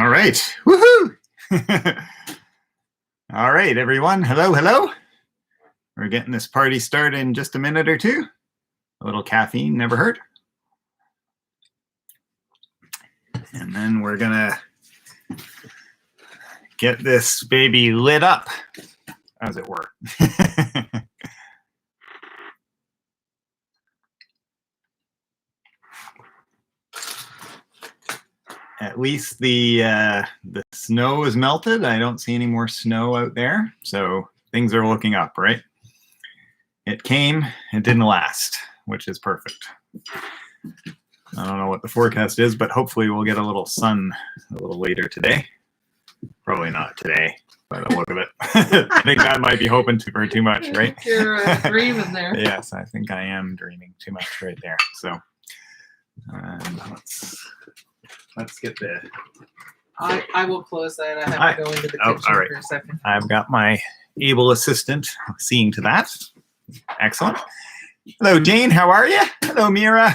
All right. Woohoo! All right, everyone. Hello, hello. We're getting this party started in just a minute or two. A little caffeine never hurt. And then we're gonna get this baby lit up, as it were. At least the snow is melted. I don't see any more snow out there, so things are looking up, right? It came, it didn't last, which is perfect. I don't know what the forecast is, but hopefully we'll get a little sun a little later today. Probably not today, by the look of it. I think that might be hoping for too much, right? You're dreaming there. Yes, I think I am dreaming too much right there. So let's get the... I will close that. I have to go into the kitchen for a second. I've got my able assistant seeing to that. Excellent. Hello, Jane. How are you? Hello, Mira.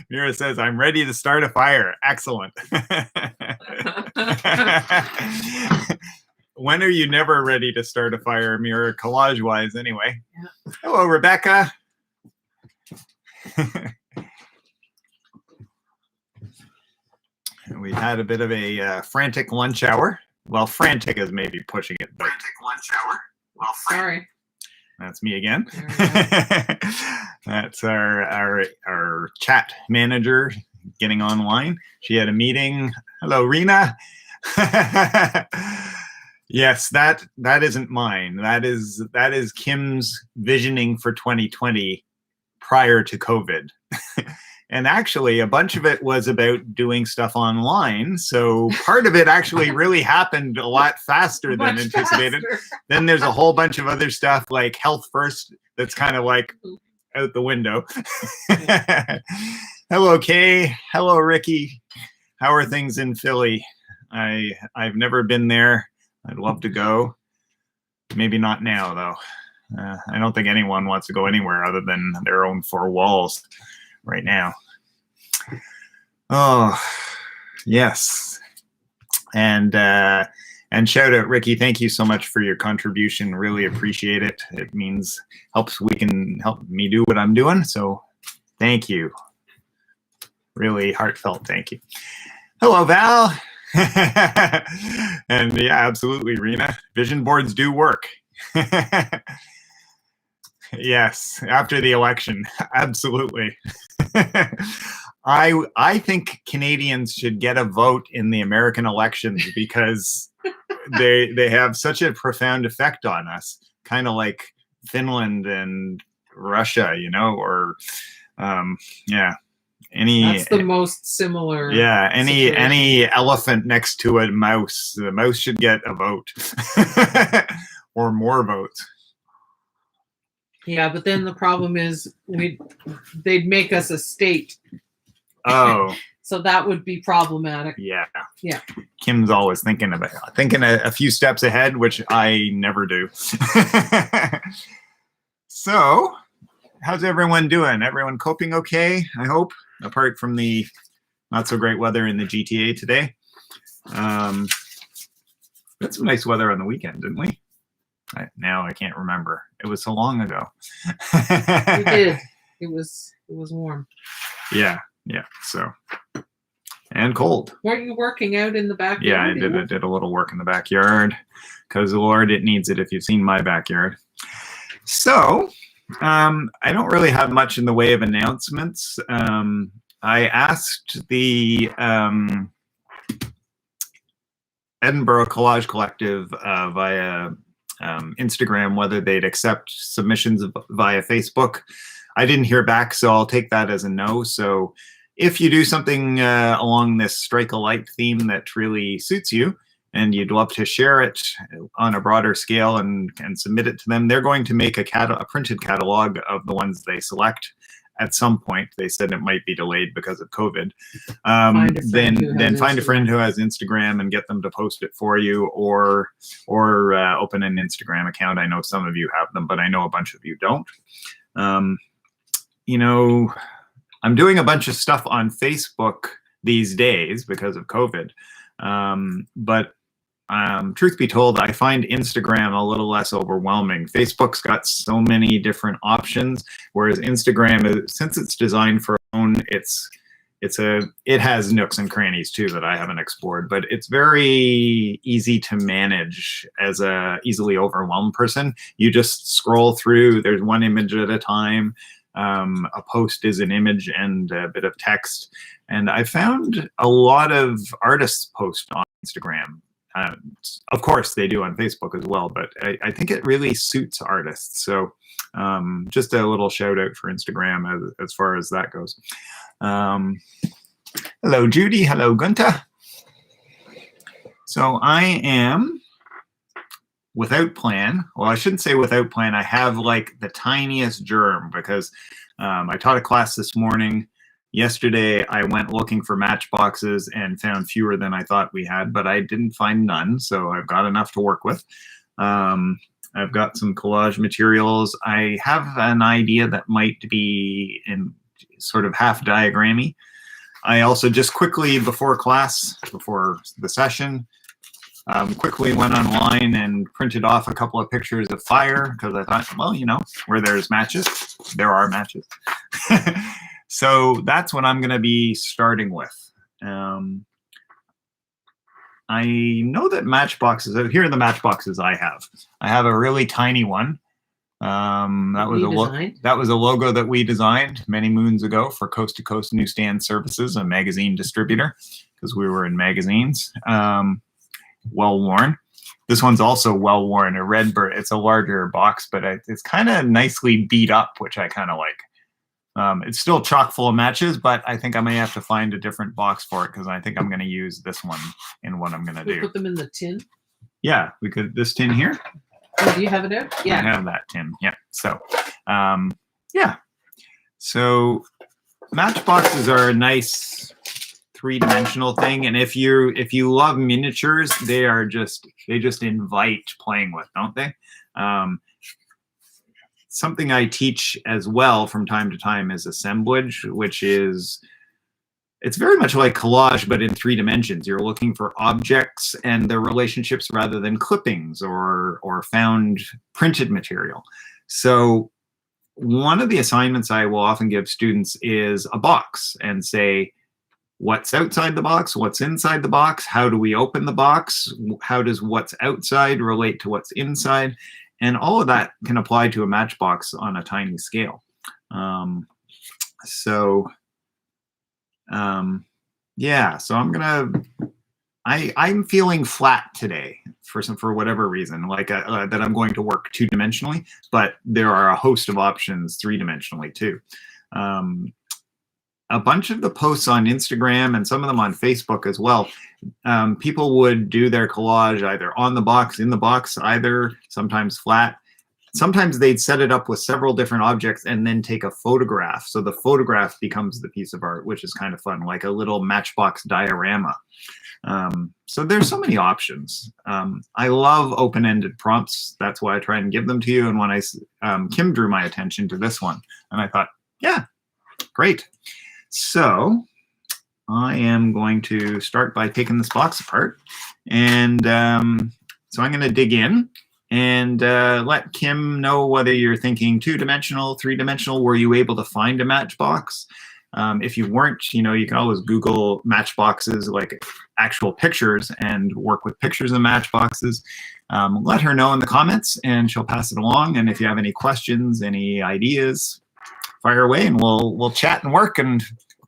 Mira says, I'm ready to start a fire. Excellent. When are you never ready to start a fire, Mira, collage-wise anyway? Yeah. Hello, Rebecca. We had a bit of a frantic lunch hour. Well, frantic is maybe pushing it. But frantic lunch hour. Well, sorry. That's me again. That's our chat manager getting online. She had a meeting. Hello, Rena. Yes, that isn't mine. That is Kim's visioning for 2020 prior to COVID. And actually, a bunch of it was about doing stuff online. So part of it actually really happened a lot faster than anticipated. Then there's a whole bunch of other stuff like health first that's kind of like out the window. Hello, Kay. Hello, Ricky. How are things in Philly? I've never been there. I'd love to go. Maybe not now, though. I don't think anyone wants to go anywhere other than their own four walls right now. Oh, yes. And shout out, Ricky. Thank you so much for your contribution. Really appreciate it. It helps me do what I'm doing. So thank you. Really heartfelt thank you. Hello, Val. And yeah, absolutely, Rena. Vision boards do work. Yes, after the election, absolutely. I think Canadians should get a vote in the American elections because they have such a profound effect on us, kind of like Finland and Russia, or yeah. That's the most similar. Yeah, any elephant next to a mouse, the mouse should get a vote or more votes. Yeah, but then the problem is they'd make us a state. Oh. So that would be problematic. Yeah. Yeah. Kim's always thinking a few steps ahead, which I never do. So, how's everyone doing? Everyone coping okay, I hope, apart from the not so great weather in the GTA today. We had some nice weather on the weekend, didn't we? Now I can't remember. It was so long ago. We did. It was warm. Yeah. So, and cold. Weren't you working out in the backyard? Yeah, I did a little work in the backyard because Lord, it needs it. If you've seen my backyard. So, I don't really have much in the way of announcements. I asked the Edinburgh Collage Collective via Instagram whether they'd accept submissions via Facebook. I didn't hear back, so I'll take that as a no. So if you do something along this strike a light theme that really suits you and you'd love to share it on a broader scale and submit it to them, they're going to make a printed catalog of the ones they select at some point. They said it might be delayed because of COVID. Then find a friend who has Instagram and get them to post it for you, or open an Instagram account. I know some of you have them, but I know a bunch of you don't. I'm doing a bunch of stuff on Facebook these days because of COVID. But truth be told, I find Instagram a little less overwhelming. Facebook's got so many different options, whereas Instagram, since it's designed for phone, it has nooks and crannies too that I haven't explored, but it's very easy to manage as a easily overwhelmed person. You just scroll through, there's one image at a time. A post is an image and a bit of text. And I found a lot of artists post on Instagram. Of course, they do on Facebook as well, but I think it really suits artists. So just a little shout out for Instagram as far as that goes. Hello, Judy. Hello, Gunther. So I am without plan. Well, I shouldn't say without plan. I have like the tiniest germ because I taught a class this morning. Yesterday, I went looking for matchboxes and found fewer than I thought we had, but I didn't find none, so I've got enough to work with. I've got some collage materials. I have an idea that might be in sort of half diagrammy. I also just quickly, before class, before the session, quickly went online and printed off a couple of pictures of fire because I thought, well, you know, where there's matches, there are matches. So that's what I'm going to be starting with. I know that matchboxes, here are the matchboxes I have. I have a really tiny one. That was a logo that we designed many moons ago for Coast to Coast Newsstand Services, a magazine distributor, because we were in magazines. Well worn. This one's also well worn, a red bird. It's a larger box, but it's kind of nicely beat up, which I kind of like. It's still chock full of matches, but I think I may have to find a different box for it because I think I'm going to use this one in what I'm going to do. Put them in the tin? Yeah, we could. This tin here? Oh, do you have it out? Yeah. I have that tin, yeah. So, yeah. So matchboxes are a nice three-dimensional thing, and if you love miniatures, they just invite playing with, don't they? Something I teach as well from time to time is assemblage, which is, it's very much like collage, but in 3 dimensions. You're looking for objects and their relationships rather than clippings or found printed material. So one of the assignments I will often give students is a box and say, what's outside the box? What's inside the box? How do we open the box? How does what's outside relate to what's inside? And all of that can apply to a matchbox on a tiny scale. Yeah, so I'm feeling flat today for whatever reason, like that I'm going to work 2-dimensionally, but there are a host of options 3-dimensionally too. A bunch of the posts on Instagram and some of them on Facebook as well, people would do their collage either on the box, in the box, either, sometimes flat. Sometimes they'd set it up with several different objects and then take a photograph. So the photograph becomes the piece of art, which is kind of fun, like a little matchbox diorama. So there's so many options. I love open-ended prompts. That's why I try and give them to you. And when Kim drew my attention to this one, and I thought, yeah, great. So I am going to start by taking this box apart. And so I'm going to dig in and let Kim know whether you're thinking 2-dimensional, 3-dimensional. Were you able to find a matchbox? If you weren't, you can always Google matchboxes, like actual pictures, and work with pictures of matchboxes. Let her know in the comments and she'll pass it along. And if you have any questions, any ideas, fire away and we'll chat and work, and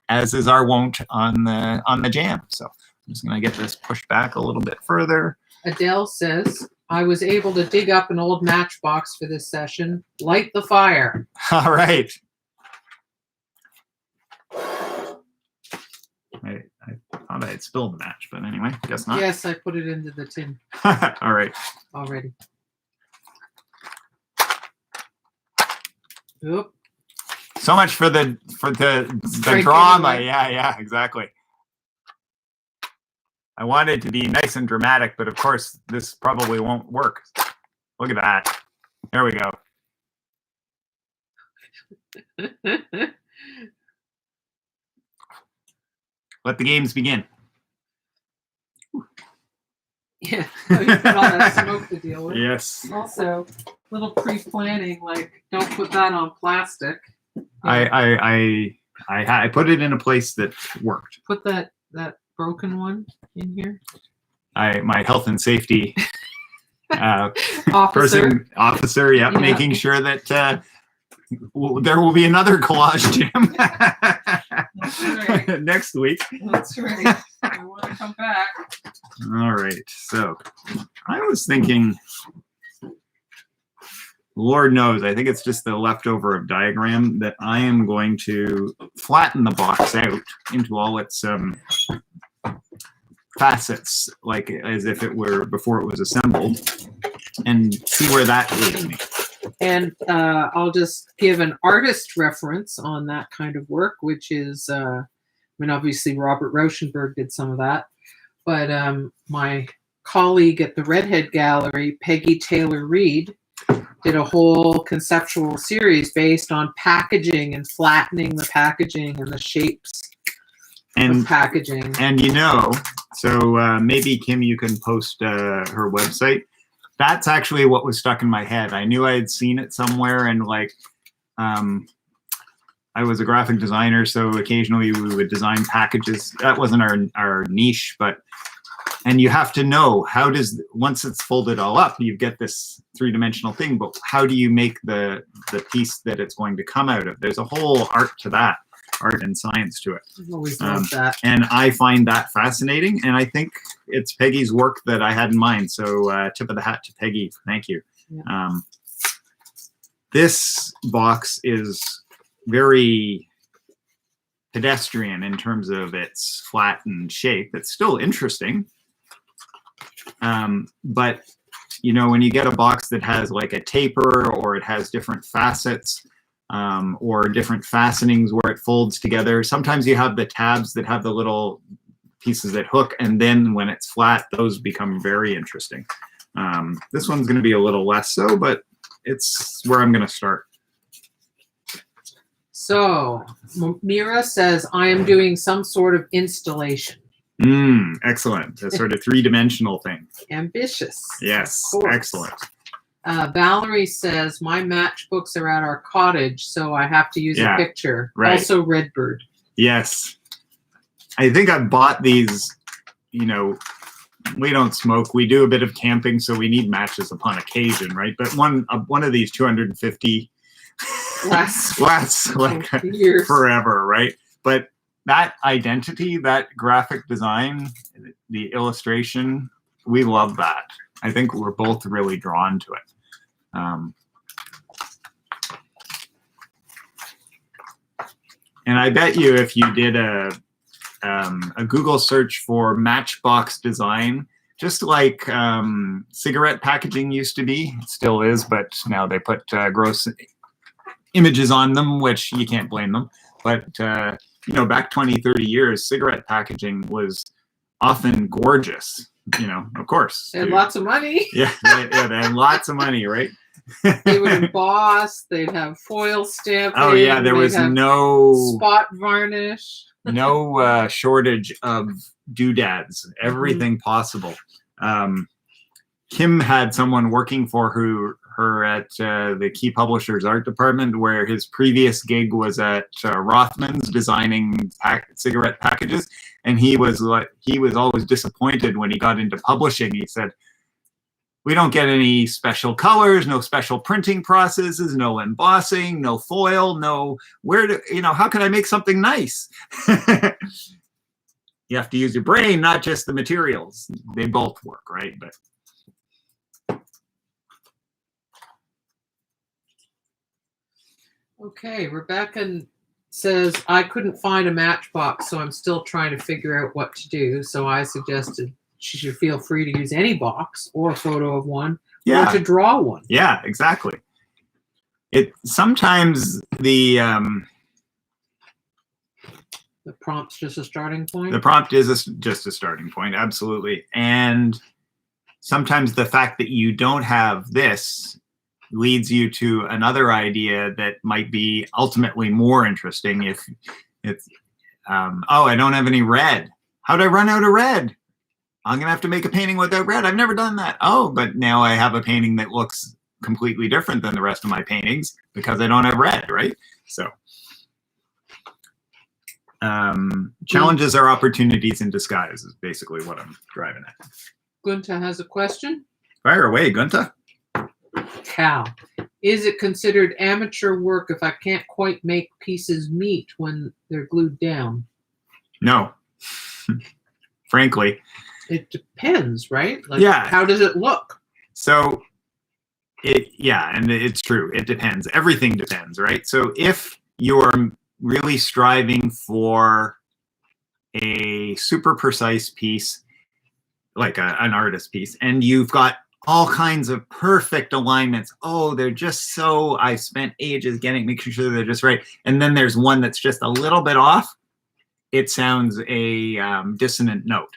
as is our wont on the jam. So I'm just gonna get this pushed back a little bit further. Adele says, I was able to dig up an old matchbox for this session. Light the fire. All right. I thought I had spilled the match, but anyway, guess not. Yes, I put it into the tin. All right. Already. Oop. So much for the drama. Anyway. Yeah, exactly. I wanted it to be nice and dramatic, but of course this probably won't work. Look at that. There we go. Let the games begin. Yeah, so you put all that smoke to deal with. Yes. Also, little pre-planning, like don't put that on plastic. I put it in a place that worked. Put that broken one in here. My health and safety Officer. officer, yeah, making sure that there will be another collage jam right. next week. That's right. I want to come back. All right. So I was thinking, Lord knows, I think it's just the leftover of diagram that I am going to flatten the box out into all its facets, like as if it were before it was assembled, and see where that leads me. And I'll just give an artist reference on that kind of work, which is, I mean, obviously Robert Rauschenberg did some of that, but my colleague at the Redhead Gallery, Peggy Taylor Reid, did a whole conceptual series based on packaging and flattening the packaging and the shapes of packaging. And so maybe Kim, you can post her website. That's actually what was stuck in my head. I knew I had seen it somewhere, and like, I was a graphic designer, so occasionally we would design packages. That wasn't our niche, and you have to know once it's folded all up, you get this three-dimensional thing, but how do you make the piece that it's going to come out of? There's a whole art to that, art and science to it. I've always loved that. And I find that fascinating, and I think it's Peggy's work that I had in mind. So tip of the hat to Peggy. Thank you. Yeah. This box is very pedestrian in terms of its flattened shape. It's still interesting. But when you get a box that has like a taper, or it has different facets, or different fastenings where it folds together, sometimes you have the tabs that have the little pieces that hook, and then when it's flat, those become very interesting. This one's going to be a little less so, but it's where I'm going to start. So Mira says, I am doing some sort of installation. Excellent. A sort of three-dimensional thing. Ambitious. Yes, excellent. Valerie says, my matchbooks are at our cottage, so I have to use a picture. Right. Also Redbird. Yes. I think I've bought these, we don't smoke. We do a bit of camping, so we need matches upon occasion, right? But one of these 250 lasts like years. Forever, right? But that identity, that graphic design, the illustration, we love that. I think we're both really drawn to it. And I bet you if you did a Google search for Matchbox design, just like cigarette packaging used to be, it still is, but now they put gross images on them, which you can't blame them. But back 20, 30 years, cigarette packaging was often gorgeous. Of course. They had lots of money. Yeah, they had lots of money, right? They would emboss. They'd have foil stamping. Oh yeah, there was no spot varnish. No shortage of doodads. Everything possible. Kim had someone working for her at the Key Publishers art department, where his previous gig was at Rothman's designing cigarette packages, and he was always disappointed when he got into publishing. He said, "We don't get any special colors, no special printing processes, no embossing, no foil, no how can I make something nice?" You have to use your brain, not just the materials. They both work, right? But okay, Rebecca says, I couldn't find a matchbox, so I'm still trying to figure out what to do. So I suggested she should feel free to use any box or a photo of one, or to draw one. Yeah, exactly. Sometimes the prompt's just a starting point. The prompt is just a starting point, absolutely. And sometimes the fact that you don't have this leads you to another idea that might be ultimately more interesting. If it's, oh, I don't have any red. How'd I run out of red? I'm going to have to make a painting without red. I've never done that. Oh, but now I have a painting that looks completely different than the rest of my paintings because I don't have red, right? So challenges are opportunities in disguise is basically what I'm driving at. Gunta has a question. Fire away, Gunta. Cal, is it considered amateur work if I can't quite make pieces meet when they're glued down? No. Frankly. It depends, right? Like, yeah. How does it look? So, and it's true. It depends. Everything depends, right? So if you're really striving for a super precise piece, like an artist piece, and you've got all kinds of perfect alignments. Oh, they're just so, I spent ages making sure they're just right. And then there's one that's just a little bit off. It sounds a dissonant note.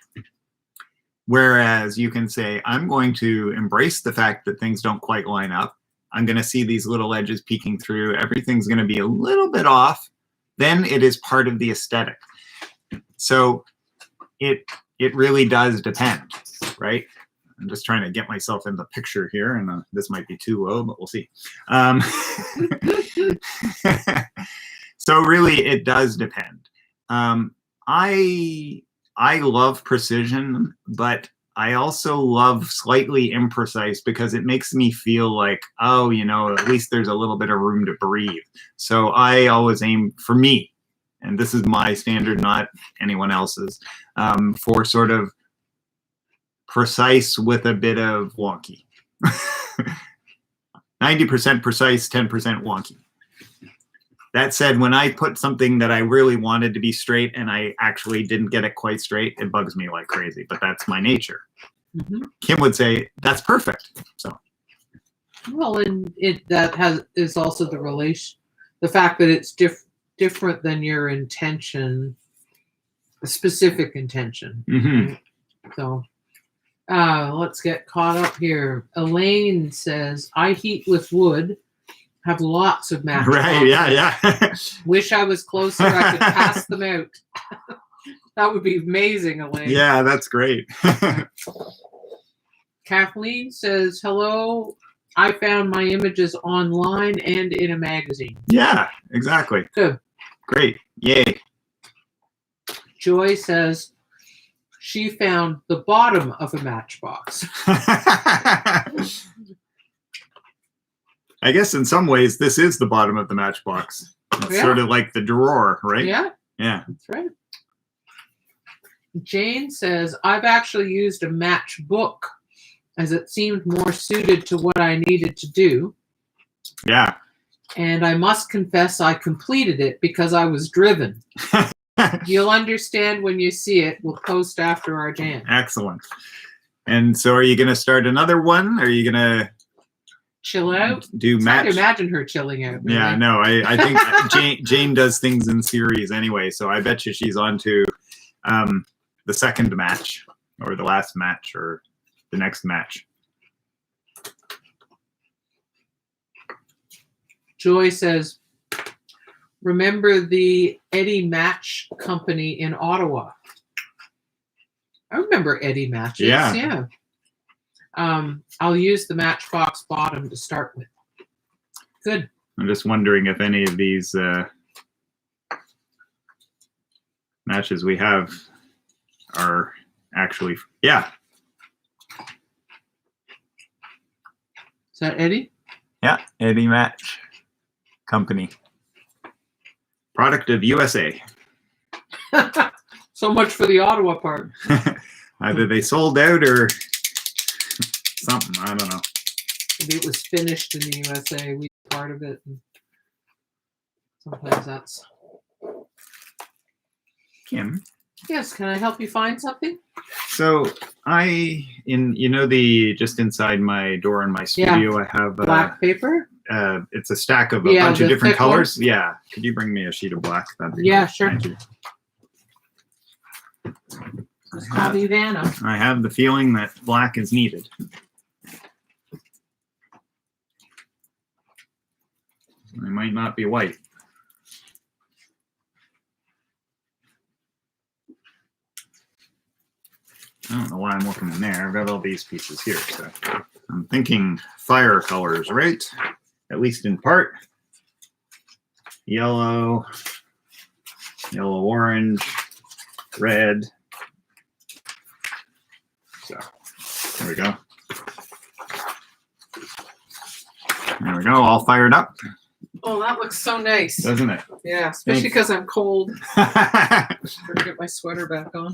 Whereas you can say, I'm going to embrace the fact that things don't quite line up. I'm going to see these little edges peeking through. Everything's going to be a little bit off. Then it is part of the aesthetic. So it really does depend, right? I'm just trying to get myself in the picture here, and this might be too low, but we'll see. So really, it does depend. I love precision, but I also love slightly imprecise because it makes me feel like, oh, at least there's a little bit of room to breathe. So I always aim, for me, and this is my standard, not anyone else's, for sort of precise with a bit of wonky. 90% precise, 10% wonky. That said, when I put something that I really wanted to be straight and I actually didn't get it quite straight, it bugs me like crazy, but that's my nature. Mm-hmm. Kim would say, that's perfect. So, well, and is also the fact that it's different than your intention, a specific intention. Mm-hmm. Right? So, let's get caught up here. Elaine says, I heat with wood, have lots of matchboxes. Right, yeah. Wish I was closer, I could pass them out. That would be amazing, Elaine. Yeah, that's great. Kathleen says, hello, I found my images online and in a magazine. Yeah, exactly. Good. Great. Yay. Joy says, she found the bottom of a matchbox. I guess in some ways, this is the bottom of the matchbox. It's sort of like the drawer, right? Yeah. Yeah. That's right. Jane says, I've actually used a matchbook as it seemed more suited to what I needed to do. Yeah. And I must confess I completed it because I was driven. You'll understand when you see it. We'll post after our jam. Excellent. And so are you going to start another one? Are you going to chill out? Do match? I can imagine her chilling out. Really. Yeah, no, I think Jane does things in series anyway, so I bet you she's on to the second match or the last match or the next match. Joy says, remember the Eddie Match Company in Ottawa? I remember Eddie Matches. Yeah. I'll use the Matchbox bottom to start with. Good. I'm just wondering if any of these matches we have are actually, yeah. Is that Eddie? Yeah, Eddie Match Company. Product of USA. So much for the Ottawa part. Either they sold out or something. I don't know. Maybe it was finished in the USA. We were part of it. And sometimes that's. Kim. Yes. Can I help you find something? So just inside my door in my studio, I have black paper. It's a stack of a bunch of different colors. One. Yeah. Could you bring me a sheet of black? That'd be great. Sure. Thank you. I have the feeling that black is needed. It might not be white. don't know why I'm looking in there. I've got all these pieces here. So I'm thinking fire colors, right? At least in part. Yellow, yellow, orange, red. So there we go. There we go, all fired up. Oh, that looks so nice. Doesn't it? Yeah, especially because I'm cold. Better get my sweater back on.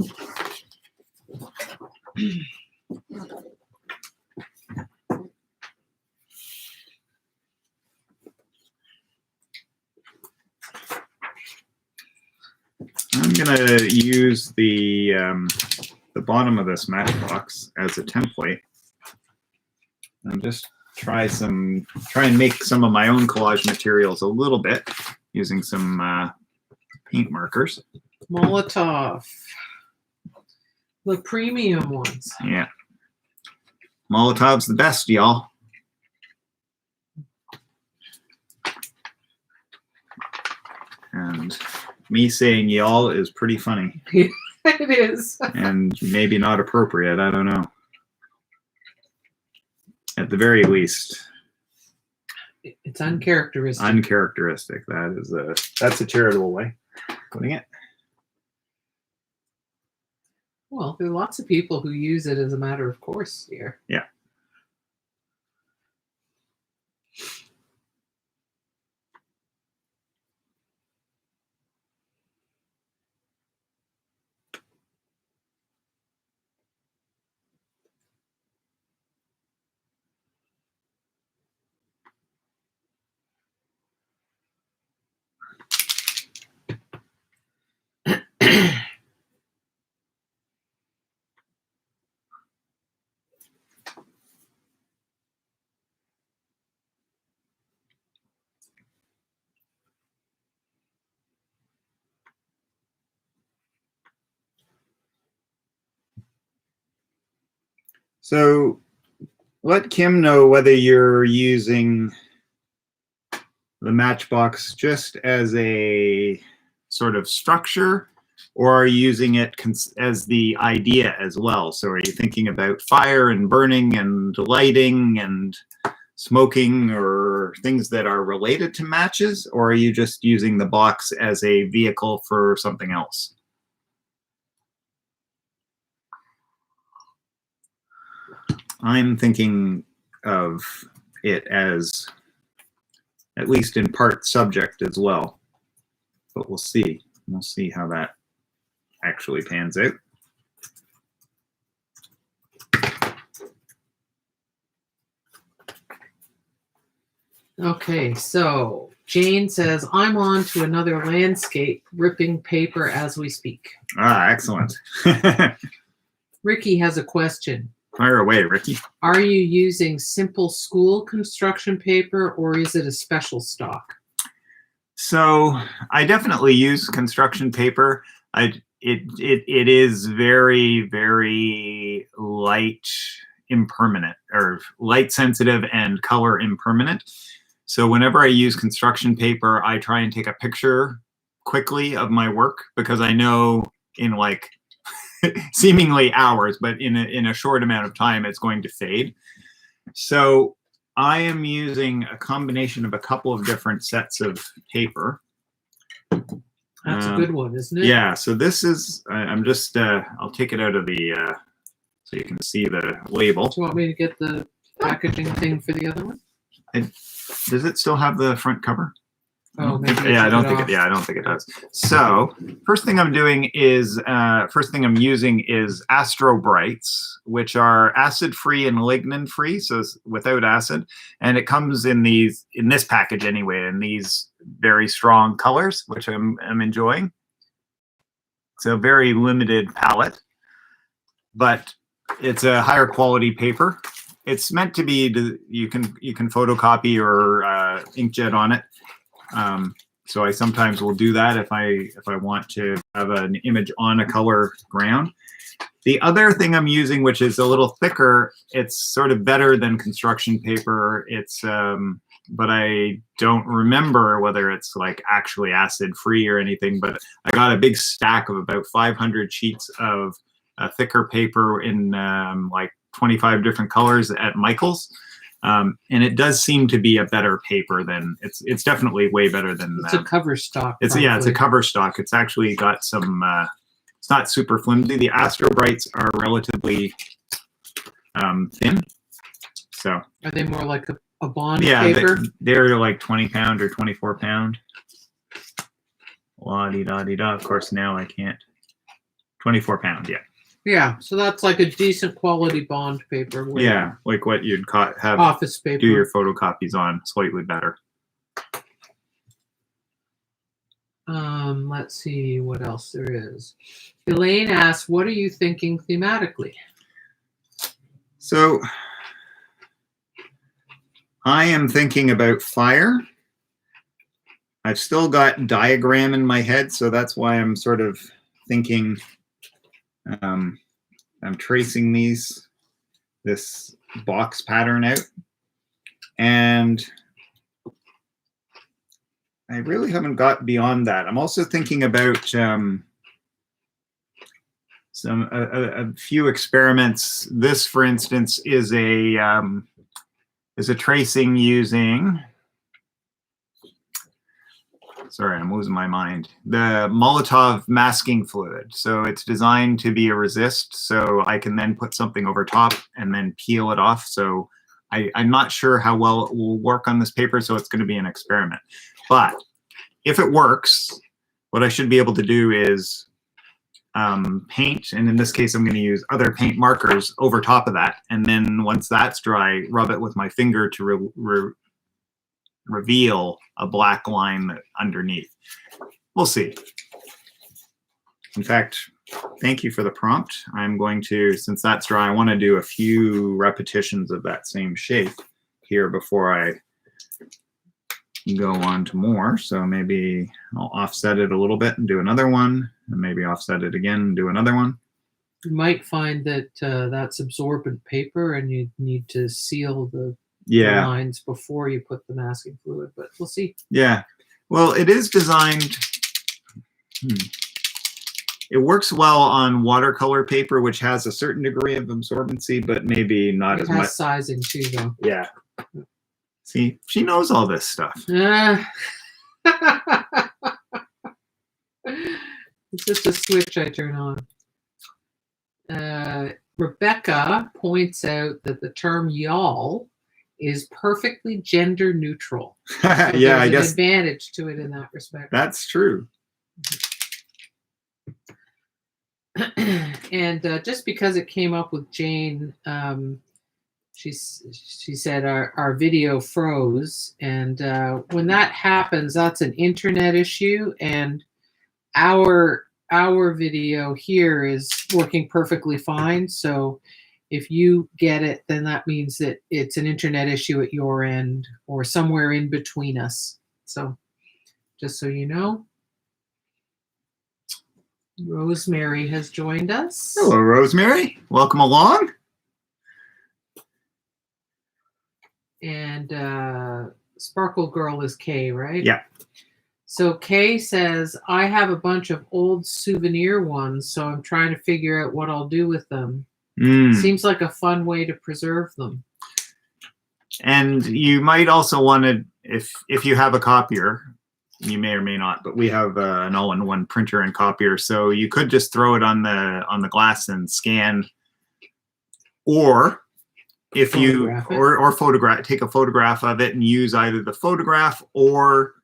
I'm gonna use the bottom of this matchbox as a template, and just try and make some of my own collage materials a little bit using some paint markers. Molotov, the premium ones. Yeah, Molotov's the best, y'all. And me saying y'all is pretty funny. It is. And maybe not appropriate. I don't know. At the very least, it's uncharacteristic. Uncharacteristic. That's a charitable way of putting it. Well, there are lots of people who use it as a matter of course here. Yeah. So let Kim know whether you're using the matchbox just as a sort of structure, or are you using it as the idea as well? So are you thinking about fire and burning and lighting and smoking or things that are related to matches, or are you just using the box as a vehicle for something else? I'm thinking of it as at least in part subject as well, but we'll see. We'll see how that actually pans out. Okay, so Jane says, I'm on to another landscape, ripping paper as we speak. Ah, excellent. Ricky has a question. Fire away, Ricky. Are you using simple school construction paper, or is it a special stock? So I definitely use construction paper. It is very, very light impermanent, or light sensitive and color impermanent. So whenever I use construction paper, I try and take a picture quickly of my work, because I know in like seemingly hours, but in a short amount of time, it's going to fade. So I am using a combination of a couple of different sets of paper. That's a good one, isn't it? Yeah, so this is, I'm just, I'll take it out of the, so you can see the label. Do you want me to get the packaging thing for the other one? Does it still have the front cover? Oh, maybe. Yeah, I don't think it does. So first thing I'm doing is, first thing I'm using is Astro Brights, which are acid-free and lignin-free, so it's without acid. And it comes in this package anyway, in these very strong colors, which I'm enjoying. It's a very limited palette, but it's a higher quality paper. It's meant to be, you can photocopy or inkjet on it. So I sometimes will do that if I want to have an image on a color ground. The other thing I'm using, which is a little thicker, it's sort of better than construction paper. It's but I don't remember whether it's like actually acid free or anything, but I got a big stack of about 500 sheets of a thicker paper in like 25 different colors at Michael's. And it does seem to be a better paper than it's definitely way better than It's a cover stock. it's a cover stock. It's actually got some it's not super flimsy. The Astro Brights are relatively thin. So are they more like a bond paper? They're like 20 pound or 24 pound. La-di-da-di-da. Of course now I can't. 24 pound, yeah. Yeah, so that's like a decent quality bond paper. Yeah, like what you'd have office paper. Do your photocopies on, slightly better. Let's see what else there is. Elaine asks, what are you thinking thematically? So I am thinking about fire. I've still got diagram in my head, so that's why I'm sort of thinking I'm tracing this box pattern out, and I really haven't got beyond that. I'm also thinking about a few experiments. This, for instance, is a tracing using. Sorry, I'm losing my mind. The Molotov masking fluid. So it's designed to be a resist, so I can then put something over top and then peel it off. So I'm not sure how well it will work on this paper, so it's going to be an experiment. But if it works, what I should be able to do is paint, and in this case, I'm going to use other paint markers over top of that. And then once that's dry, rub it with my finger to reveal a black line underneath. We'll see. In fact, thank you for the prompt. I'm going to, since that's dry, I want to do a few repetitions of that same shape here before I go on to more. So maybe I'll offset it a little bit and do another one, and maybe offset it again and do another one. You might find that that's absorbent paper and you need to seal the lines before you put the masking fluid, but we'll see. Yeah, well, it is designed. It works well on watercolor paper, which has a certain degree of absorbency, but maybe not as much. It has sizing too, though. Yeah. See, she knows all this stuff. It's just a switch I turn on. Rebecca points out that the term y'all is perfectly gender neutral. So yeah, I guess an advantage to it in that respect. That's true. And just because it came up with Jane, she said our video froze, and when that happens, that's an internet issue, and our video here is working perfectly fine. So if you get it, then that means that it's an internet issue at your end or somewhere in between us. So just so you know. Rosemary has joined us. Hello, Rosemary. Welcome along. And Sparkle Girl is Kay, right? Yeah. So Kay says, I have a bunch of old souvenir ones, so I'm trying to figure out what I'll do with them. Seems like a fun way to preserve them. And you might also want to, if you have a copier, you may or may not, but we have an all-in-one printer and copier, so you could just throw it on the glass and scan, or if you or photograph, take a photograph of it and use either the photograph, or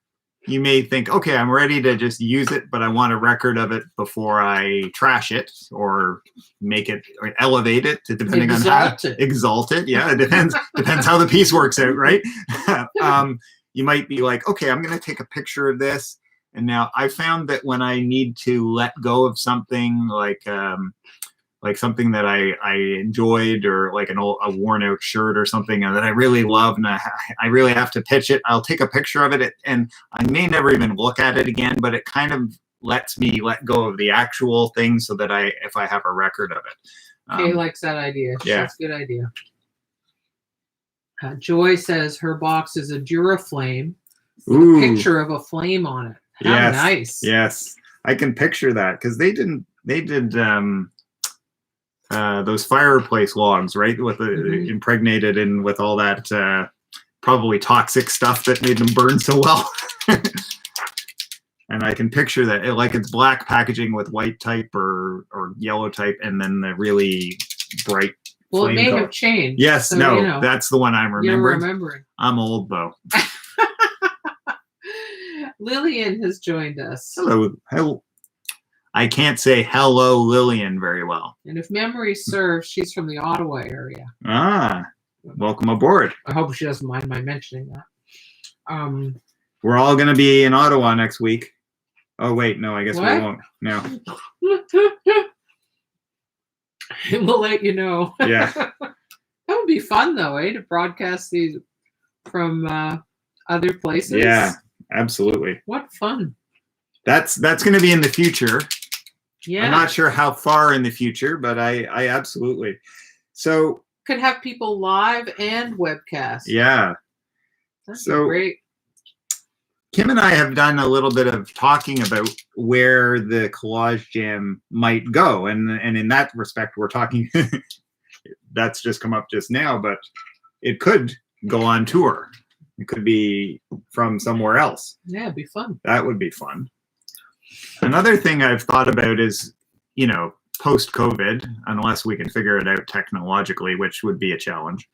you may think, okay, I'm ready to just use it, but I want a record of it before I trash it or make it or elevate it, depending on how exalt it. Yeah, it depends how the piece works out, right? You might be like, okay, I'm going to take a picture of this. And now I found that when I need to let go of something like something that I enjoyed, or like a worn out shirt or something that I really love, and I really have to pitch it, I'll take a picture of it, and I may never even look at it again, but it kind of lets me let go of the actual thing, so that if I have a record of it. Kay likes that idea. Yeah. That's a good idea. Joy says her box is a Duraflame with a picture of a flame on it. How nice. Yes, I can picture that, because they did those fireplace logs, right? With the impregnated in with all that probably toxic stuff that made them burn so well. And I can picture that like it's black packaging with white type or yellow type, and then the really bright. Well, it may color. have changed. Yes, so, no, that's the one I'm remembering. You're remembering. I'm old though. Lillian has joined us. Hello. I can't say hello, Lillian, very well. And if memory serves, she's from the Ottawa area. Ah, welcome aboard. I hope she doesn't mind my mentioning that. We're all going to be in Ottawa next week. Oh, wait, no, I guess what? we won't. No. We'll let you know. Yeah. That would be fun, though, to broadcast these from other places. Yeah, absolutely. What fun. That's going to be in the future. Yeah. I'm not sure how far in the future, but I absolutely. So could have people live and webcast. Yeah. That'd so be great. Kim and I have done a little bit of talking about where the Collage Jam might go, and in that respect, we're talking. That's just come up just now, but it could go on tour. It could be from somewhere else. Yeah, it'd be fun. That would be fun. Another thing I've thought about is, post-COVID, unless we can figure it out technologically, which would be a challenge,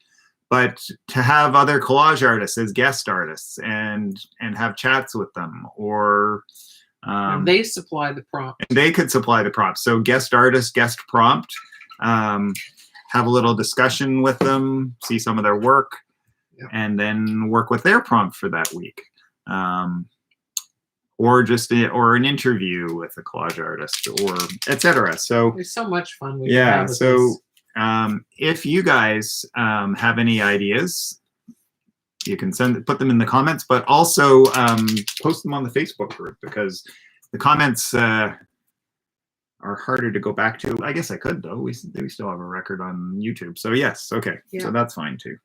but to have other collage artists as guest artists and have chats with them, or and they supply the prompt. And they could supply the prompts. So guest artist, guest prompt, have a little discussion with them, see some of their work, and then work with their prompt for that week. Or an interview with a collage artist, or etc. So there's so much fun. If you guys have any ideas, you can put them in the comments, but also post them on the Facebook group, because the comments are harder to go back to. I guess I could, though. We still have a record on YouTube. So yes, okay. Yeah. So that's fine too.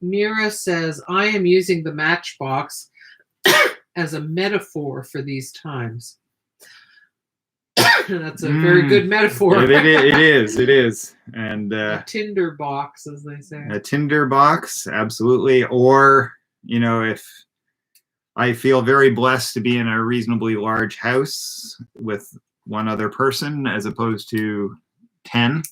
Mira says, I am using the matchbox as a metaphor for these times. That's a very good metaphor. It is. And a tinder box, as they say. A tinder box, absolutely. Or, if I feel very blessed to be in a reasonably large house with one other person as opposed to 10.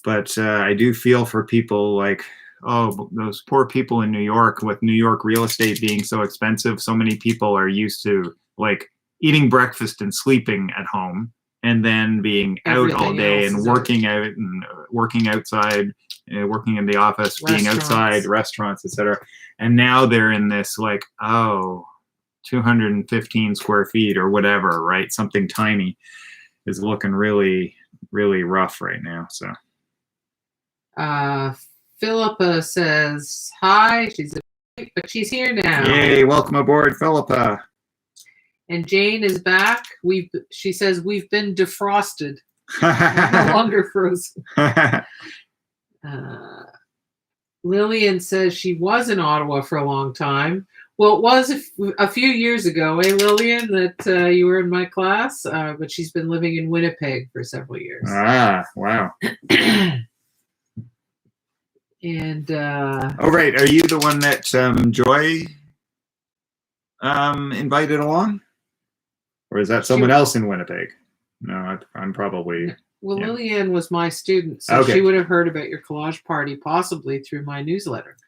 But I do feel for people like, oh, those poor people in New York, with New York real estate being so expensive. So many people are used to eating breakfast and sleeping at home, and then being out all day and working out and working outside, working in the office, being outside, restaurants, etc. And now they're in this 215 square feet or whatever, right? Something tiny is looking really, really rough right now. So. Philippa says hi. But she's here now. Yay! Welcome aboard, Philippa. And Jane is back. She says we've been defrosted. No longer frozen. Lillian says she was in Ottawa for a long time. Well, it was a few years ago, Lillian, that you were in my class. But she's been living in Winnipeg for several years. Ah, wow. And oh, right. Are you the one that Joy invited along? Or is that someone else in Winnipeg? No, I'm probably... Well, yeah. Lillian was my student, so she would have heard about your collage party possibly through my newsletter.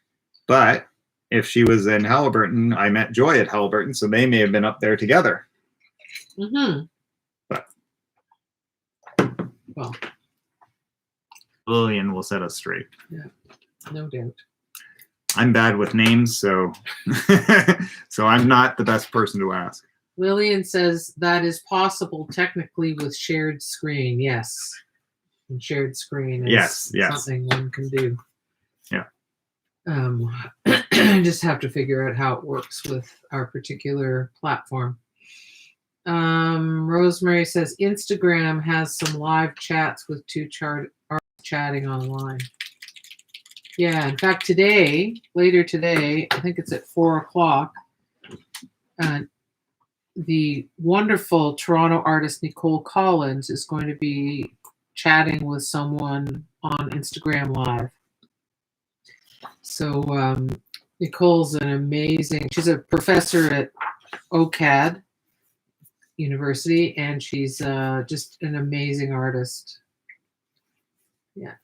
But if she was in Haliburton, I met Joy at Haliburton, so they may have been up there together. Mm-hmm. But... Well... Lillian will set us straight. Yeah, no doubt. I'm bad with names, so so I'm not the best person to ask. Lillian says that is possible technically with shared screen. Yes. And shared screen is something one can do. Yeah. I just have to figure out how it works with our particular platform. Rosemary says Instagram has some live chats with two artists chatting online. Yeah, in fact, later today, I think it's at 4:00. the wonderful Toronto artist Nicole Collins is going to be chatting with someone on Instagram Live. So Nicole's she's a professor at OCAD University, and she's just an amazing artist. Yeah.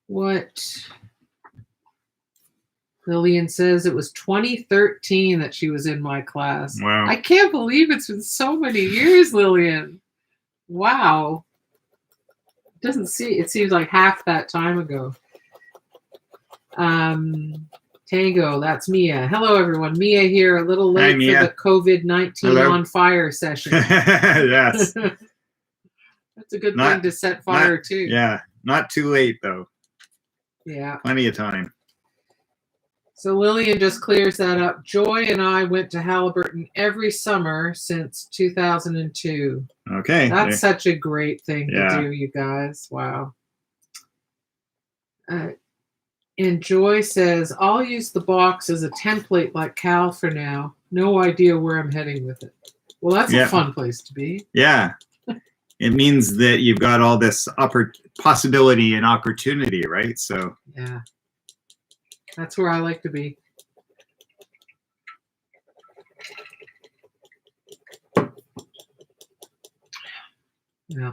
What Lillian says, it was 2013 that she was in my class. Wow. I can't believe it's been so many years, Lillian. Wow. It seems like half that time ago. Tango, that's Mia. Hello, everyone. Mia here, a little late for the COVID-19 on fire session. Yes. That's a good thing to set fire to. Yeah, not too late, though. Yeah. Plenty of time. So Lillian just clears that up. Joy and I went to Halliburton every summer since 2002. Okay. That's such a great thing to do, you guys. Wow. And Joy says, I'll use the box as a template like Cal for now. No idea where I'm heading with it. Well, that's a fun place to be. Yeah. It means that you've got all this possibility and opportunity, right? So yeah, that's where I like to be. Yeah.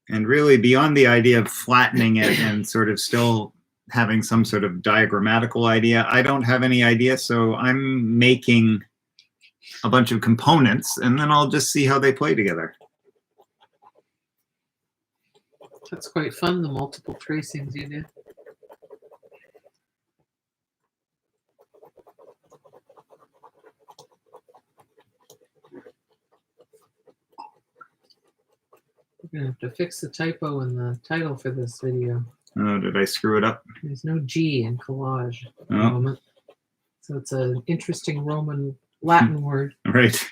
And really, beyond the idea of flattening it and sort of still having some sort of diagrammatical idea, I don't have any idea. So I'm making a bunch of components, and then I'll just see how they play together. That's quite fun, the multiple tracings you do. We're going to have to fix the typo in the title for this video. Oh, did I screw it up? There's no G in collage at the moment. So it's an interesting Latin word. Right.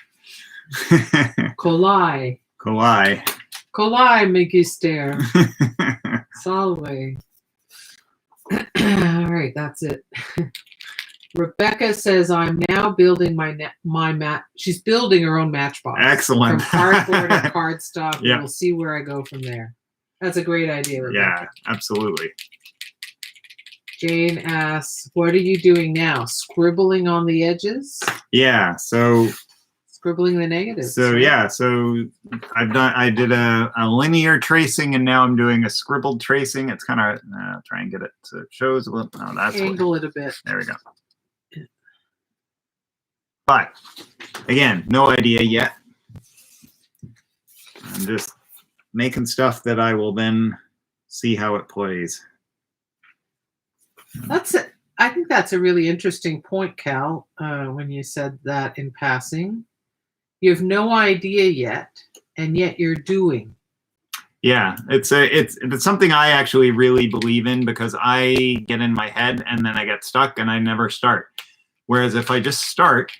Collage. Collage. Collage, magister. Salve. All right, that's it. Rebecca says, I'm now building my mat. She's building her own matchbox. Excellent. From cardboard and cardstock. Yeah. We'll see where I go from there. That's a great idea, Rebecca. Yeah, absolutely. Jane asks, what are you doing now? Scribbling on the edges? Yeah, so scribbling the negatives. So right? Yeah, so I did a linear tracing, and now I'm doing a scribbled tracing. It's kind of try and get it so it shows a little. No, that's angle it a bit. There we go. But again, no idea yet. I'm just making stuff that I will then see how it plays. I think that's a really interesting point, Cal, when you said that in passing. You have no idea yet, and yet you're doing. Yeah, it's something I actually really believe in, because I get in my head and then I get stuck and I never start. Whereas if I just start,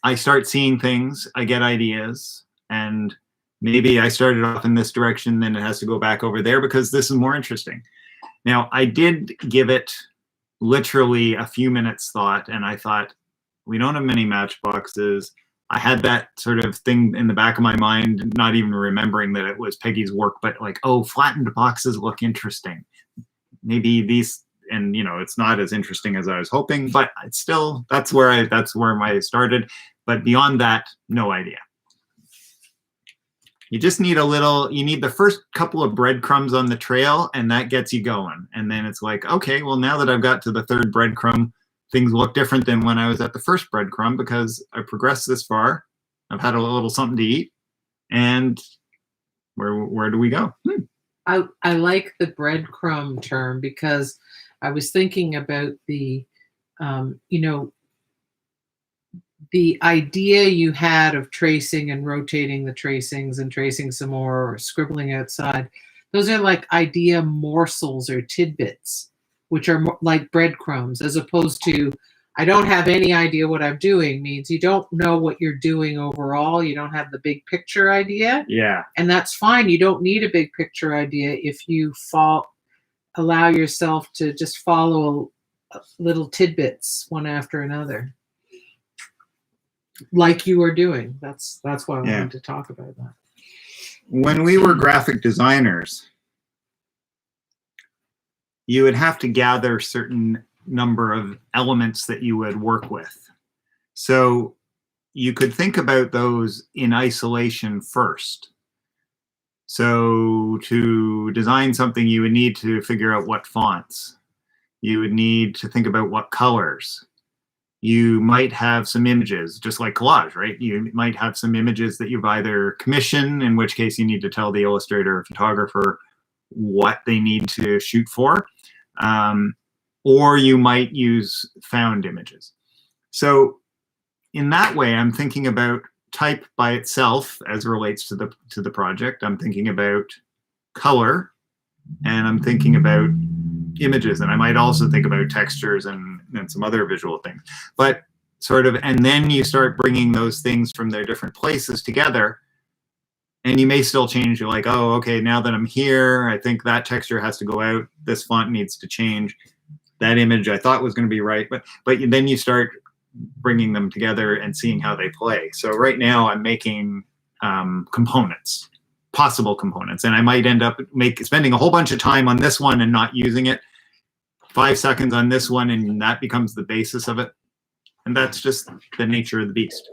I start seeing things, I get ideas, and maybe I started off in this direction, then it has to go back over there because this is more interesting. Now, I did give it literally a few minutes thought, and I thought, we don't have many matchboxes. I had that sort of thing in the back of my mind, not even remembering that it was Peggy's work, but like, oh, flattened boxes look interesting. Maybe these, and it's not as interesting as I was hoping, but it's still, that's where I started. But beyond that, no idea. You just need you need the first couple of breadcrumbs on the trail, and that gets you going. And then it's like, okay, well, now that I've got to the third breadcrumb, things look different than when I was at the first breadcrumb, because I progressed this far. I've had a little something to eat, and where do we go? I like the breadcrumb term, because I was thinking about the the idea you had of tracing and rotating the tracings and tracing some more, or scribbling outside. Those are like idea morsels or tidbits, which are more like breadcrumbs, as opposed to, I don't have any idea what I'm doing, means you don't know what you're doing overall. You don't have the big picture idea. Yeah. And that's fine. You don't need a big picture idea if you allow yourself to just follow little tidbits one after another, like you are doing. That's why I wanted to talk about that. When we were graphic designers, you would have to gather certain number of elements that you would work with. So you could think about those in isolation first. So to design something, you would need to figure out what fonts. You would need to think about what colors. You might have some images, just like collage, right? You might have some images that you've either commissioned, in which case you need to tell the illustrator or photographer what they need to shoot for. Or you might use found images. So in that way, I'm thinking about type by itself as it relates to the project. I'm thinking about color, and I'm thinking about images, and I might also think about textures and some other visual things. But sort of, and then you start bringing those things from their different places together, and you may still change. You're like, oh, okay, now that I'm here, I think that texture has to go out. This font needs to change. That image I thought was going to be right, but then you start bringing them together and seeing how they play. So right now I'm making components, possible components, and I might end up spending a whole bunch of time on this one and not using it. 5 seconds on this one, and that becomes the basis of it. And that's just the nature of the beast.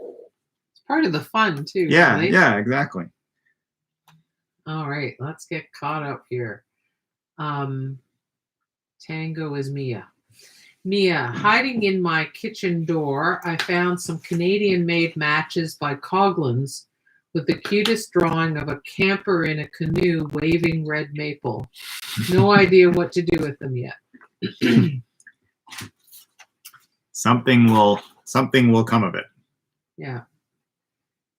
It's part of the fun too. Yeah, right? Yeah, exactly. All right, let's get caught up here. Tango is Mia. Mia, hiding in my kitchen door, I found some Canadian-made matches by Coughlin's with the cutest drawing of a camper in a canoe waving red maple. No idea what to do with them yet. Something will come of it. Yeah.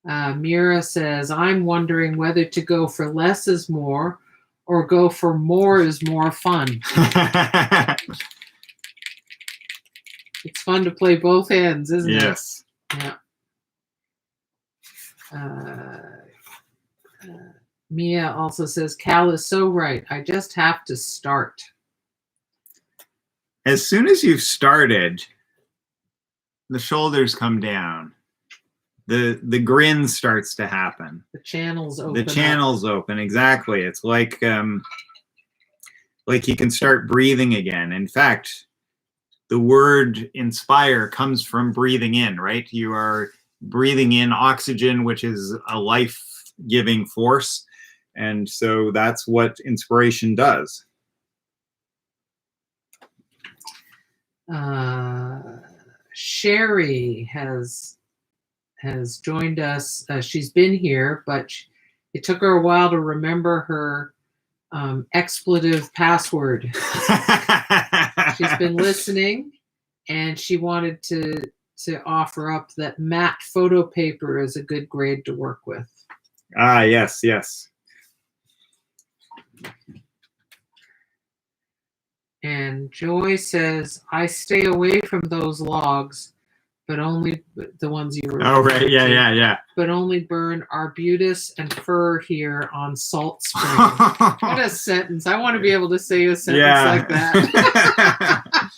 Mira says, I'm wondering whether to go for less is more or go for more is more fun. It's fun to play both ends, isn't it? Yes. Yeah. Mia also says, Cal is so right. I just have to start. As soon as you've started, the shoulders come down. The grin starts to happen. The channels open. The channels open, exactly. It's like you can start breathing again. In fact, the word inspire comes from breathing in, right? You are breathing in oxygen, which is a life-giving force. And so that's what inspiration does. Sherry has joined us. She's been here, but it took her a while to remember her expletive password. She's been listening, and she wanted to offer up that matte photo paper is a good grade to work with. Ah, yes, yes. And Joy says, I stay away from those logs, but only the ones you were. Oh, right. Yeah. But only burn arbutus and fir here on Salt Spring. What a sentence. I want to be able to say a sentence like that.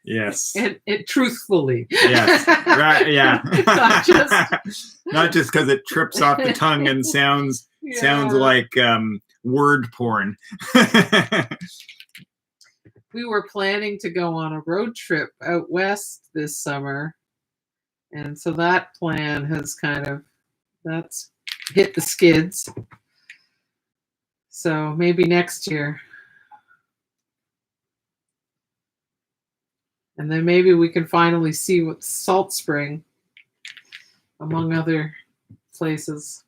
Yes. And truthfully. Yes. Right. Yeah. Not just because it trips off the tongue and sounds like word porn. We were planning to go on a road trip out west this summer. And so that plan has that's hit the skids. So maybe next year. And then maybe we can finally see what Salt Spring, among other places.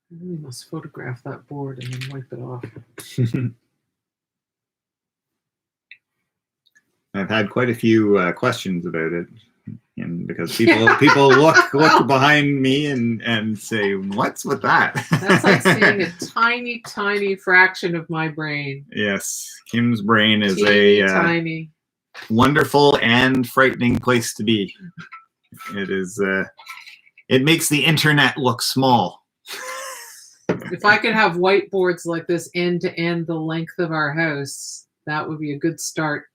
I really must photograph that board and then wipe it off. I've had quite a few questions about it, and because people look behind me and say, "What's with that?" That's like seeing a tiny fraction of my brain. Yes, Kim's brain is tiny. wonderful and frightening place to be. It is. It makes the internet look small. If I could have whiteboards like this end to end the length of our house, that would be a good start.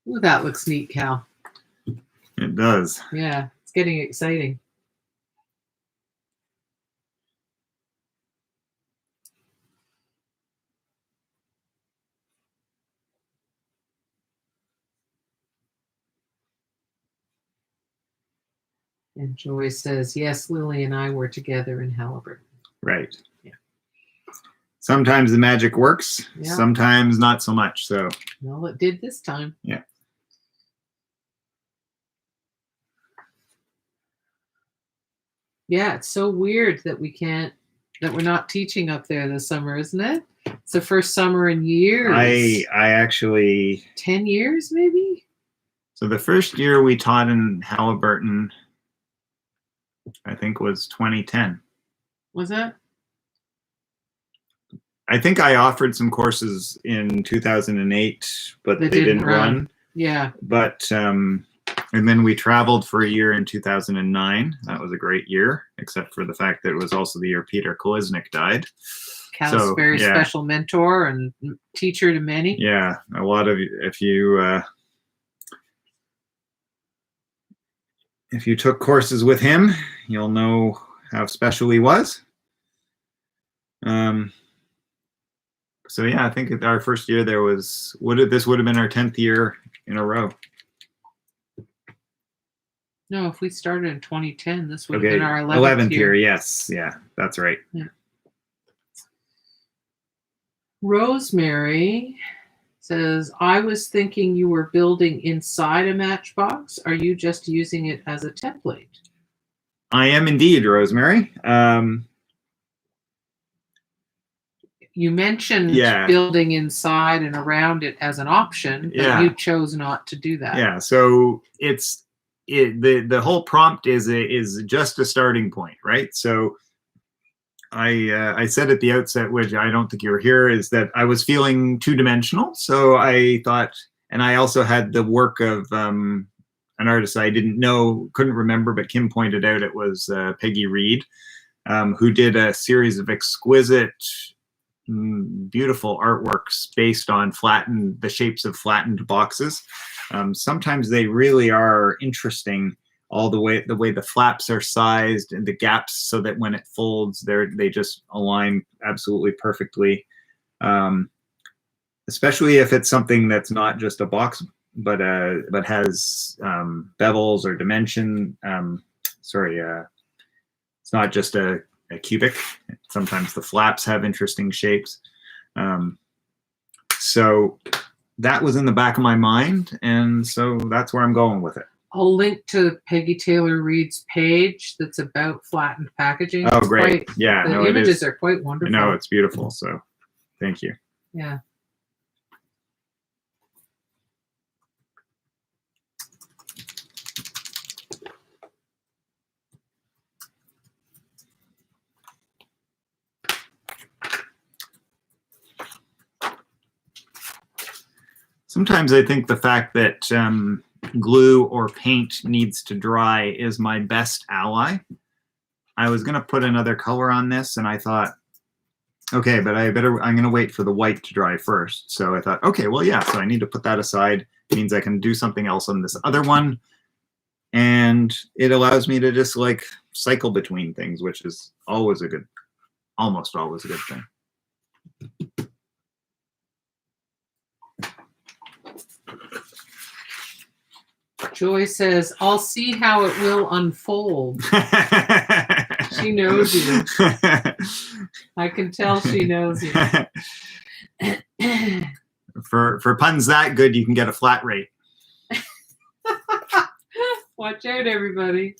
Ooh, that looks neat, Cal. It does. Yeah, it's getting exciting. And Joy says, yes, Lily and I were together in Halliburton. Right. Yeah. Sometimes the magic works, Yeah. sometimes not so much. So. Well, it did this time. Yeah. Yeah, it's so weird that we're not teaching up there this summer, isn't it? It's the first summer in years. I actually 10 years, maybe? So the first year we taught in Halliburton, I think, was 2010. Was that? I think I offered some courses in 2008, but they didn't run. Yeah. But and then we traveled for a year in 2009. That was a great year, except for the fact that it was also the year Peter Koliznik died. Cal's very special mentor and teacher to many. Yeah, a lot of if you took courses with him, you'll know how special he was. So yeah, I think our first year there was this would have been our 10th year in a row. No, if we started in 2010, this would have been our 11th year. Yes, yeah, that's right. Yeah. Rosemary says, I was thinking you were building inside a Matchbox. Are you just using it as a template? I am indeed, Rosemary. You mentioned building inside and around it as an option, but you chose not to do that. Yeah, so the whole prompt is just a starting point, right? So I said at the outset, which I don't think you were here, is that I was feeling two-dimensional. So I thought, and I also had the work of an artist I couldn't remember, but Kim pointed out it was Peggy Reed, who did a series of exquisite, beautiful artworks based on the shapes of flattened boxes. Sometimes they really are interesting, the way the flaps are sized and the gaps, so that when it folds, they just align absolutely perfectly. Especially if it's something that's not just a box, but has bevels or dimension. It's not just a cubic. Sometimes the flaps have interesting shapes. So that was in the back of my mind, and so that's where I'm going with it. I'll link to Peggy Taylor Reed's page that's about flattened packaging. Oh, great. The images are quite wonderful. No, it's beautiful, so thank you. Yeah. Sometimes I think the fact that glue or paint needs to dry is my best ally. I was going to put another color on this, and I thought, okay, but I'm going to wait for the white to dry first. So I thought, okay, well, yeah, so I need to put that aside. It means I can do something else on this other one. And it allows me to just like cycle between things, which is almost always a good thing. Joy says, I'll see how it will unfold. She knows you. I can tell she knows you. For puns that good, you can get a flat rate. Watch out, everybody.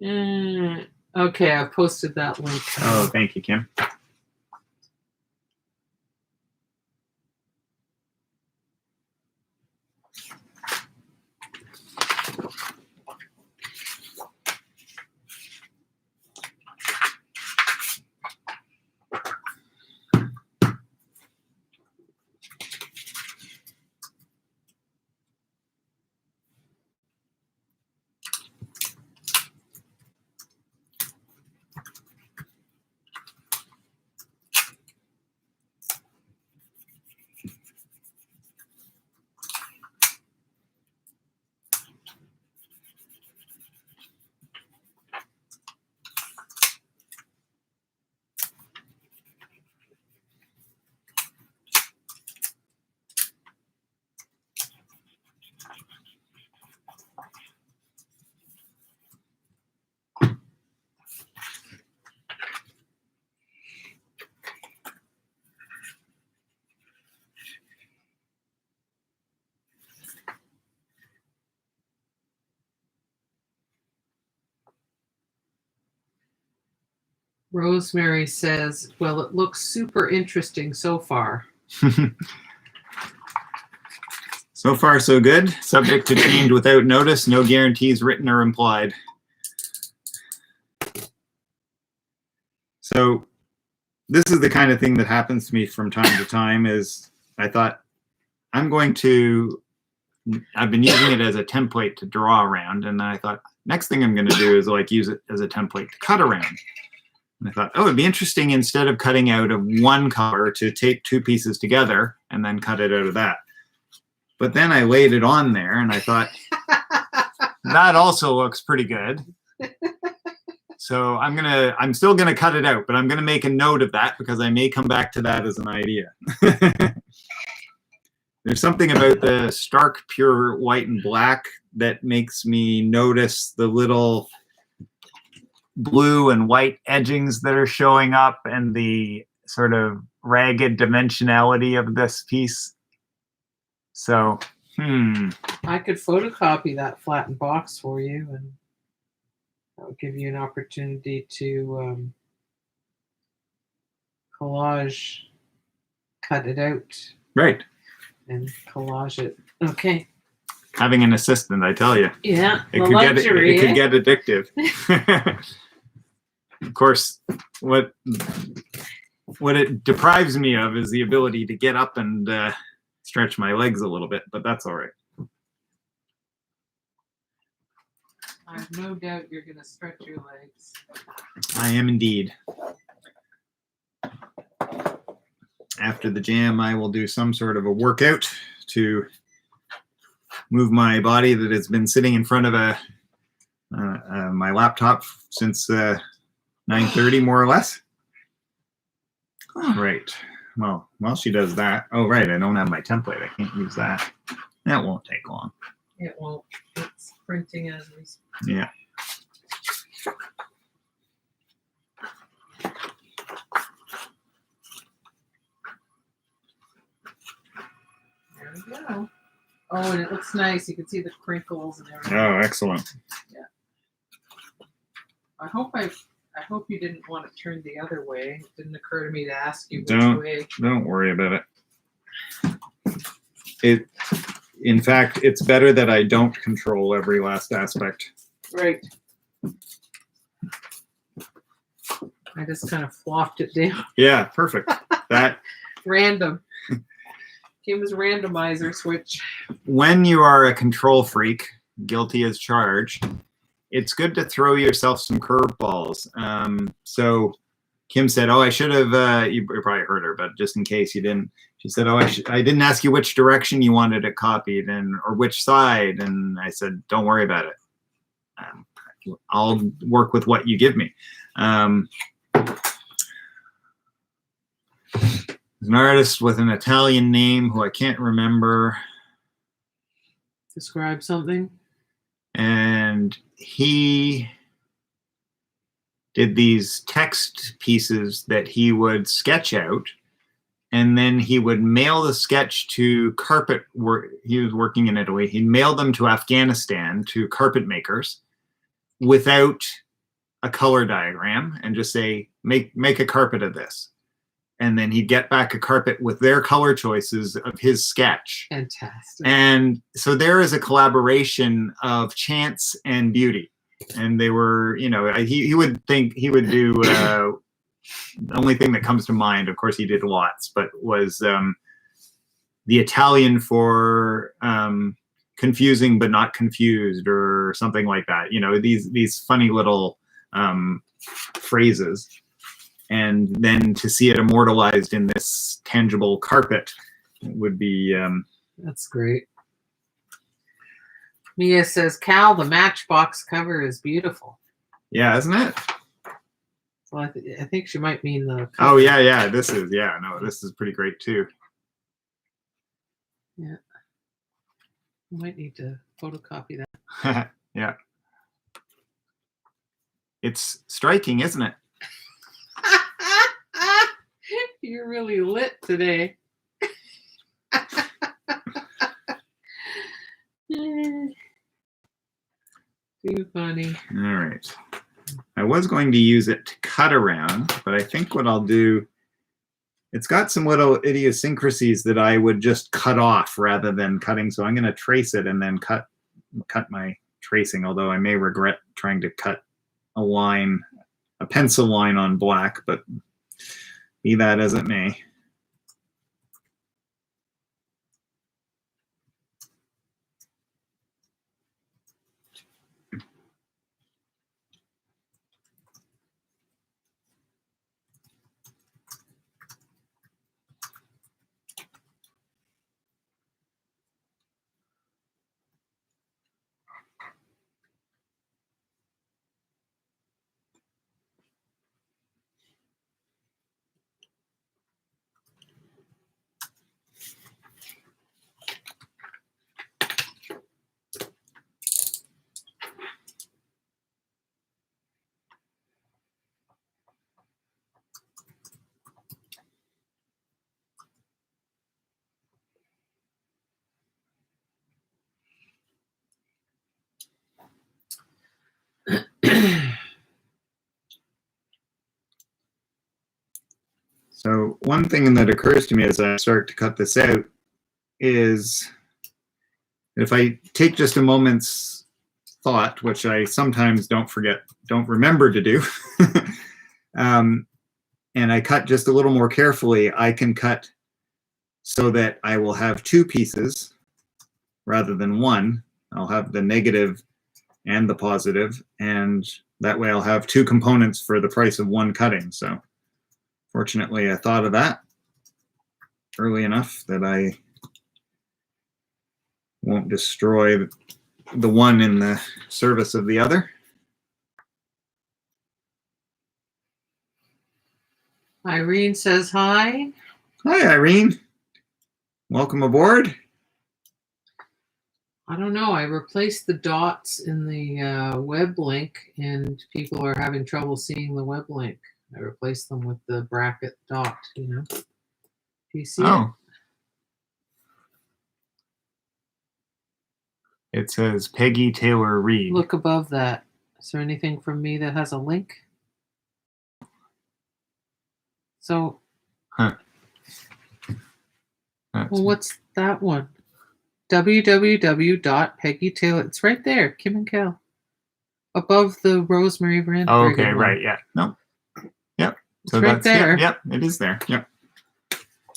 Okay, I posted that link. Oh, thank you, Kim. Rosemary says, well, it looks super interesting so far. So far, so good. Subject to change without notice. No guarantees written or implied. So this is the kind of thing that happens to me from time to time. Is I thought I've been using it as a template to draw around, and I thought next thing I'm going to do is like use it as a template to cut around. And I thought, oh, it'd be interesting instead of cutting out of one color to take two pieces together and then cut it out of that. But then I laid it on there and I thought, that also looks pretty good. So I'm still gonna cut it out, but I'm gonna make a note of that because I may come back to that as an idea. There's something about the stark, pure white and black that makes me notice the little blue and white edgings that are showing up and the sort of ragged dimensionality of this piece. So, I could photocopy that flattened box for you, and that would give you an opportunity to collage, cut it out. Right. And collage it. Okay. Having an assistant, I tell you. Yeah, it could get addictive. Of course, what it deprives me of is the ability to get up and stretch my legs a little bit, but that's all right. I have no doubt you're going to stretch your legs. I am indeed. After the jam, I will do some sort of a workout to move my body that has been sitting in front of my laptop since 9:30, more or less. All right. Well, while she does that, oh, right, I don't have my template. I can't use that. That won't take long. It won't. It's printing as we speak. Yeah. There we go. Oh, and it looks nice. You can see the crinkles and everything. Oh, excellent. Yeah. I hope you didn't want it turned the other way. It didn't occur to me to ask you which way. Don't worry about it. In fact, it's better that I don't control every last aspect. Right. I just kind of flopped it down. Yeah, perfect. That random. Kim's randomizer switch. When you are a control freak, guilty as charged, it's good to throw yourself some curveballs. So Kim said, oh, I should have, you probably heard her, but just in case you didn't, she said, oh, I didn't ask you which direction you wanted it copied or which side. And I said, don't worry about it. I'll work with what you give me. There's an artist with an Italian name who I can't remember. Describe something. And he did these text pieces that he would sketch out, and then he would mail the sketch to carpet work. He was working in Italy. He mailed them to Afghanistan to carpet makers without a color diagram and just say, make a carpet of this. And then he'd get back a carpet with their color choices of his sketch. Fantastic. And so there is a collaboration of chance and beauty. And they were, he would do, the only thing that comes to mind, of course he did lots, but was the Italian for confusing but not confused or something like that. These funny little phrases. And then to see it immortalized in this tangible carpet would be... That's great. Mia says, Cal, the Matchbox cover is beautiful. Yeah, isn't it? Well, I think she might mean the cover. Oh, yeah. This is pretty great, too. Yeah. I might need to photocopy that. Yeah. It's striking, isn't it? You're really lit today. Too funny. All right. I was going to use it to cut around, but I think what I'll do, it's got some little idiosyncrasies that I would just cut off rather than cutting. So I'm going to trace it and then cut my tracing, although I may regret trying to cut a line, a pencil line on black, but be that as it may. So one thing that occurs to me as I start to cut this out is if I take just a moment's thought, which I sometimes don't remember to do, and I cut just a little more carefully, I can cut so that I will have two pieces rather than one. I'll have the negative and the positive, and that way I'll have two components for the price of one cutting. So fortunately, I thought of that early enough that I won't destroy the one in the service of the other. Irene says hi. Hi, Irene. Welcome aboard. I don't know. I replaced the dots in the web link, and people are having trouble seeing the web link. I replaced them with the bracket dot, you know. Do you see it? It says Peggy Taylor Reid. Look above that. Is there anything from me that has a link? So, Huh. Well, what's that one? www.peggytaylor. It's right there, Kim and Kel. Above the Rosemary Brand. Oh, okay, right, yeah. No. Yep. So right there. Yep, it is there. Yep.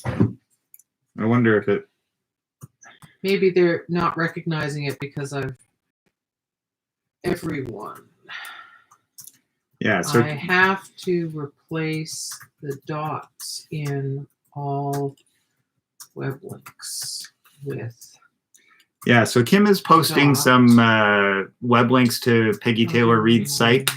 I wonder if it... Maybe they're not recognizing it because of everyone. Yeah, so I have to replace the dots in all web links with... Yeah, so Kim is posting some web links to Peggy Taylor Reid's site,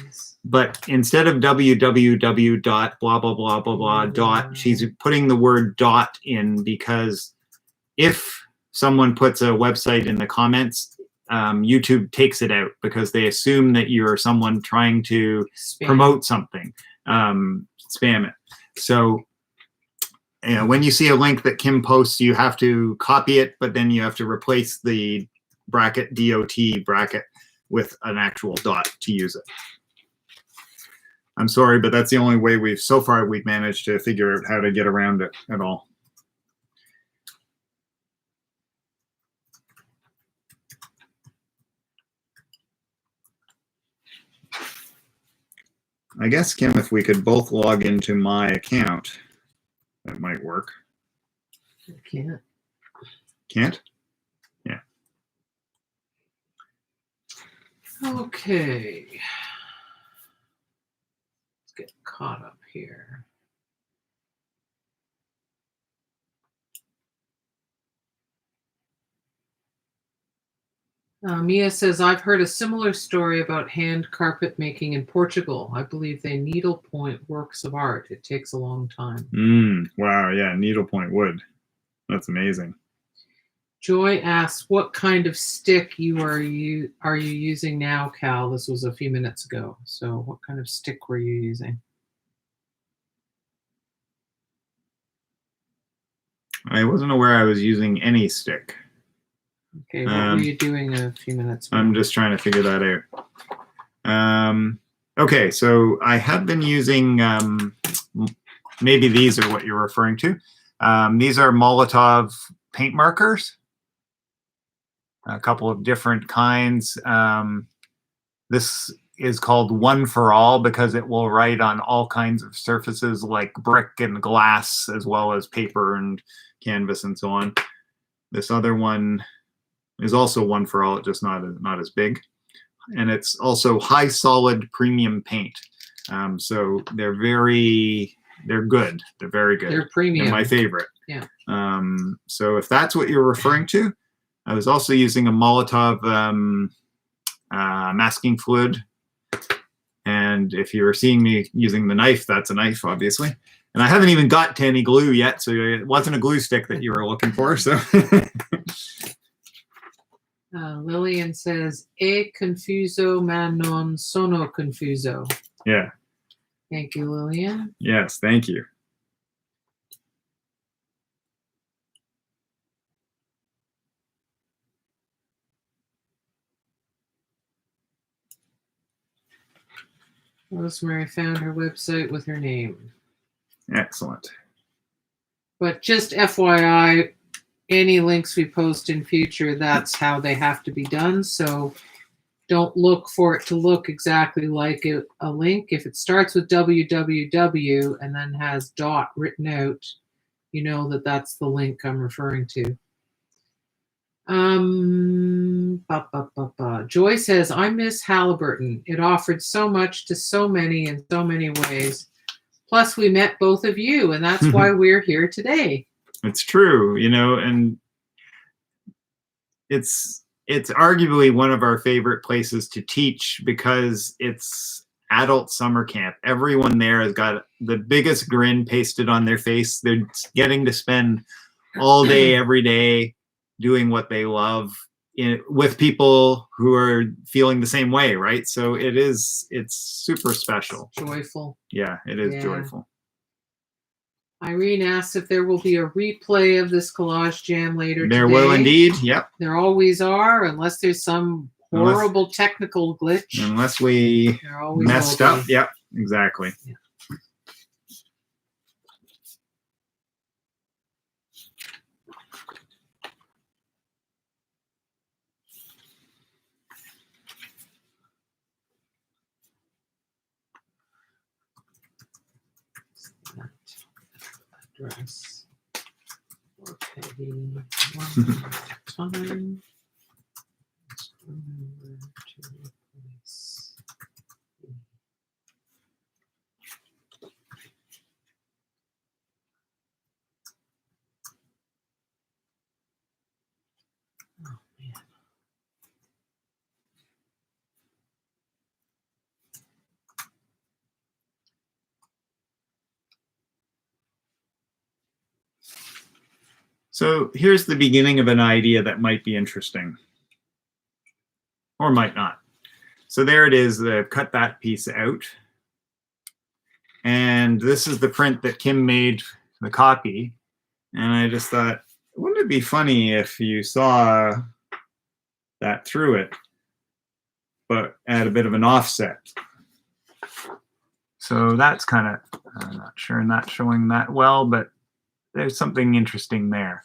but instead of www dot blah blah blah blah blah dot, she's putting the word dot in because if someone puts a website in the comments, YouTube takes it out because they assume that you're someone trying to promote something, spam it. So when you see a link that Kim posts, you have to copy it, but then you have to replace the bracket dot bracket with an actual dot to use it. I'm sorry, but that's the only way we've managed to figure out how to get around it at all. I guess, Kim, if we could both log into my account, that might work. I can't. Can't? Yeah. Okay. Let's get caught up here. Mia says, I've heard a similar story about hand carpet making in Portugal. I believe they needlepoint works of art. It takes a long time. Wow, yeah, needlepoint wood. That's amazing. Joy asks, what kind of stick are you using now, Cal? This was a few minutes ago. So what kind of stick were you using? I wasn't aware I was using any stick. Okay, what were you doing a few minutes ago? I'm just trying to figure that out. Okay, so I have been using, maybe these are what you're referring to. These are Molotov paint markers, a couple of different kinds. This is called One for All because it will write on all kinds of surfaces like brick and glass, as well as paper and canvas and so on. This other one is also One for All, it's just not as big. And it's also high solid premium paint. So they're good. They're very good. They're premium. They're my favorite. Yeah. So if that's what you're referring to, I was also using a Molotov masking fluid. And if you were seeing me using the knife, that's a knife, obviously. And I haven't even got to any glue yet, so it wasn't a glue stick that you were looking for. So. Lillian says, "E confuso ma non sono confuso." Yeah. Thank you, Lillian. Yes, thank you. Rosemary found her website with her name. Excellent. But just FYI, any links we post in future, that's how they have to be done. So don't look for it to look exactly like a link. If it starts with www and then has dot written out, you know that that's the link I'm referring to. Joy says, "I miss Halliburton. It offered so much to so many in so many ways. Plus, we met both of you, and that's why we're here today." It's true, and it's arguably one of our favorite places to teach because it's adult summer camp. Everyone there has got the biggest grin pasted on their face. They're getting to spend all day, every day, doing what they love with people who are feeling the same way, right? So it's super special. Joyful. Yeah, it is joyful. Irene asks if there will be a replay of this collage jam later There today. will indeed, yep. There always are, unless there's some horrible technical glitch. Unless we messed up. Yep, exactly. Yeah. Address for Peggy one time. Just remember to replace. Oh man. So here's the beginning of an idea that might be interesting. Or might not. So there it is. They've cut that piece out. And this is the print that Kim made, the copy. And I just thought, wouldn't it be funny if you saw that through it, but at a bit of an offset? So that's kind of, I'm not sure, not showing that well, but there's something interesting there.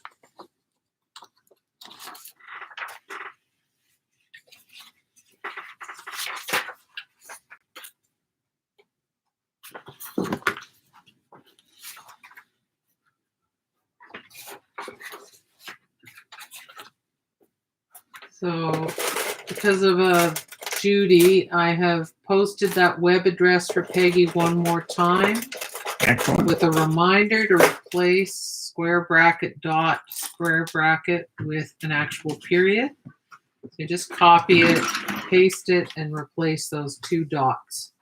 So because of Judy, I have posted that web address for Peggy one more time. Excellent. With a reminder to replace square bracket dot square bracket with an actual period. So you just copy it, paste it, and replace those two dots.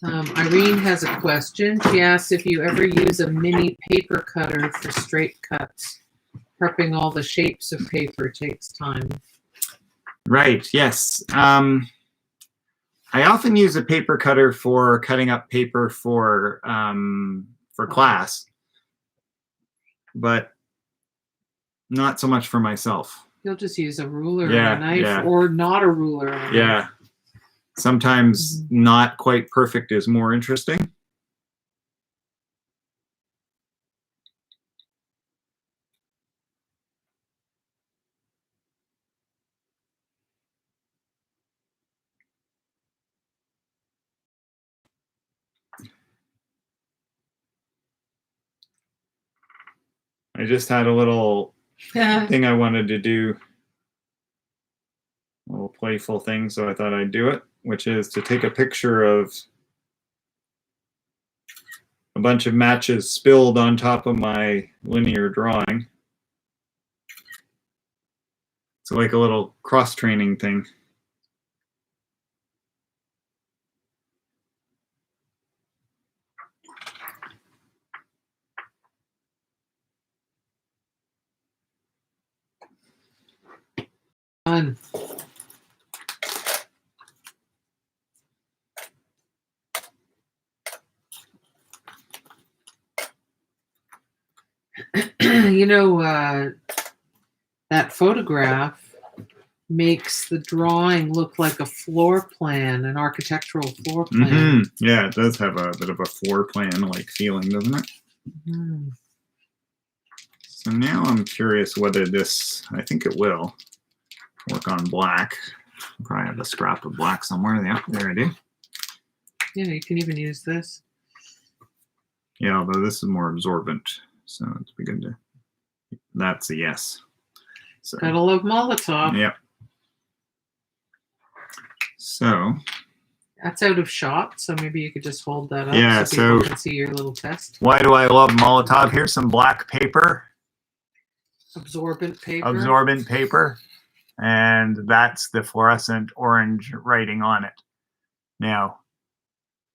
Irene has a question. She asks if you ever use a mini paper cutter for straight cuts. Prepping all the shapes of paper takes time. Right, yes. I often use a paper cutter for cutting up paper for class, but not so much for myself. You'll just use a ruler and a knife, or not a ruler and a knife. Yeah. Sometimes not quite perfect is more interesting. I just had a little thing I wanted to do, a little playful thing, so I thought I'd do it, which is to take a picture of a bunch of matches spilled on top of my linear drawing. It's like a little cross-training thing. Fun. You know, that photograph makes the drawing look like a floor plan, an architectural floor plan. Yeah, it does have a bit of a floor plan-like feeling, doesn't it? So now I'm curious whether this, I think it will work on black. I probably have a scrap of black somewhere. Yeah, there I do. Yeah, you can even use this. Yeah, although this is more absorbent, so it's good to. That's a yes. So, Gotta love Molotov. Yep. So that's out of shot, so maybe you could just hold that up so people can see your little test. Why do I love Molotov? Here's some black paper. Absorbent paper. Absorbent paper. And that's the fluorescent orange writing on it. Now,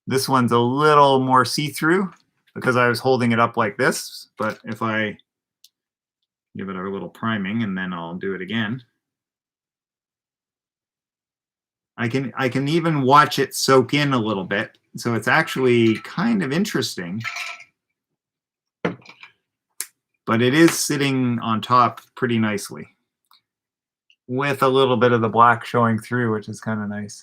this one's a little more see-through because I was holding it up like this, but if I give it a little priming and then I'll do it again, I can even watch it soak in a little bit. So it's actually kind of interesting. But it is sitting on top pretty nicely with a little bit of the black showing through, which is kind of nice.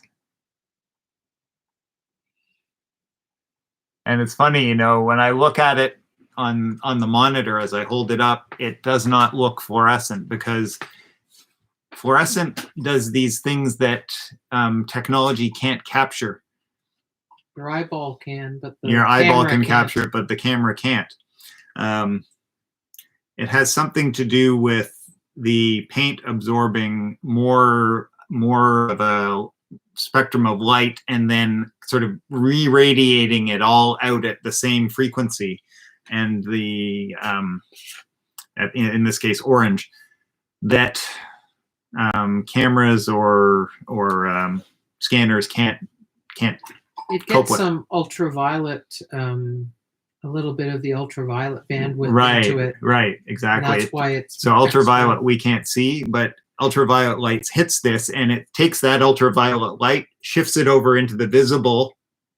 And it's funny, you know, when I look at it on the monitor as I hold it up, it does not look fluorescent because fluorescent does these things that technology can't capture. Your eyeball can, but the your eyeball can capture it, but the camera can't. It has something to do with the paint absorbing more of a spectrum of light and then sort of re-radiating it all out at the same frequency. And the in this case orange, that cameras or scanners can't it gets some ultraviolet, a little bit of the ultraviolet bandwidth into it. Right, exactly. And that's why it's so ultraviolet extra. We can't see, but ultraviolet light hits this and it takes that ultraviolet light, shifts it over into the visible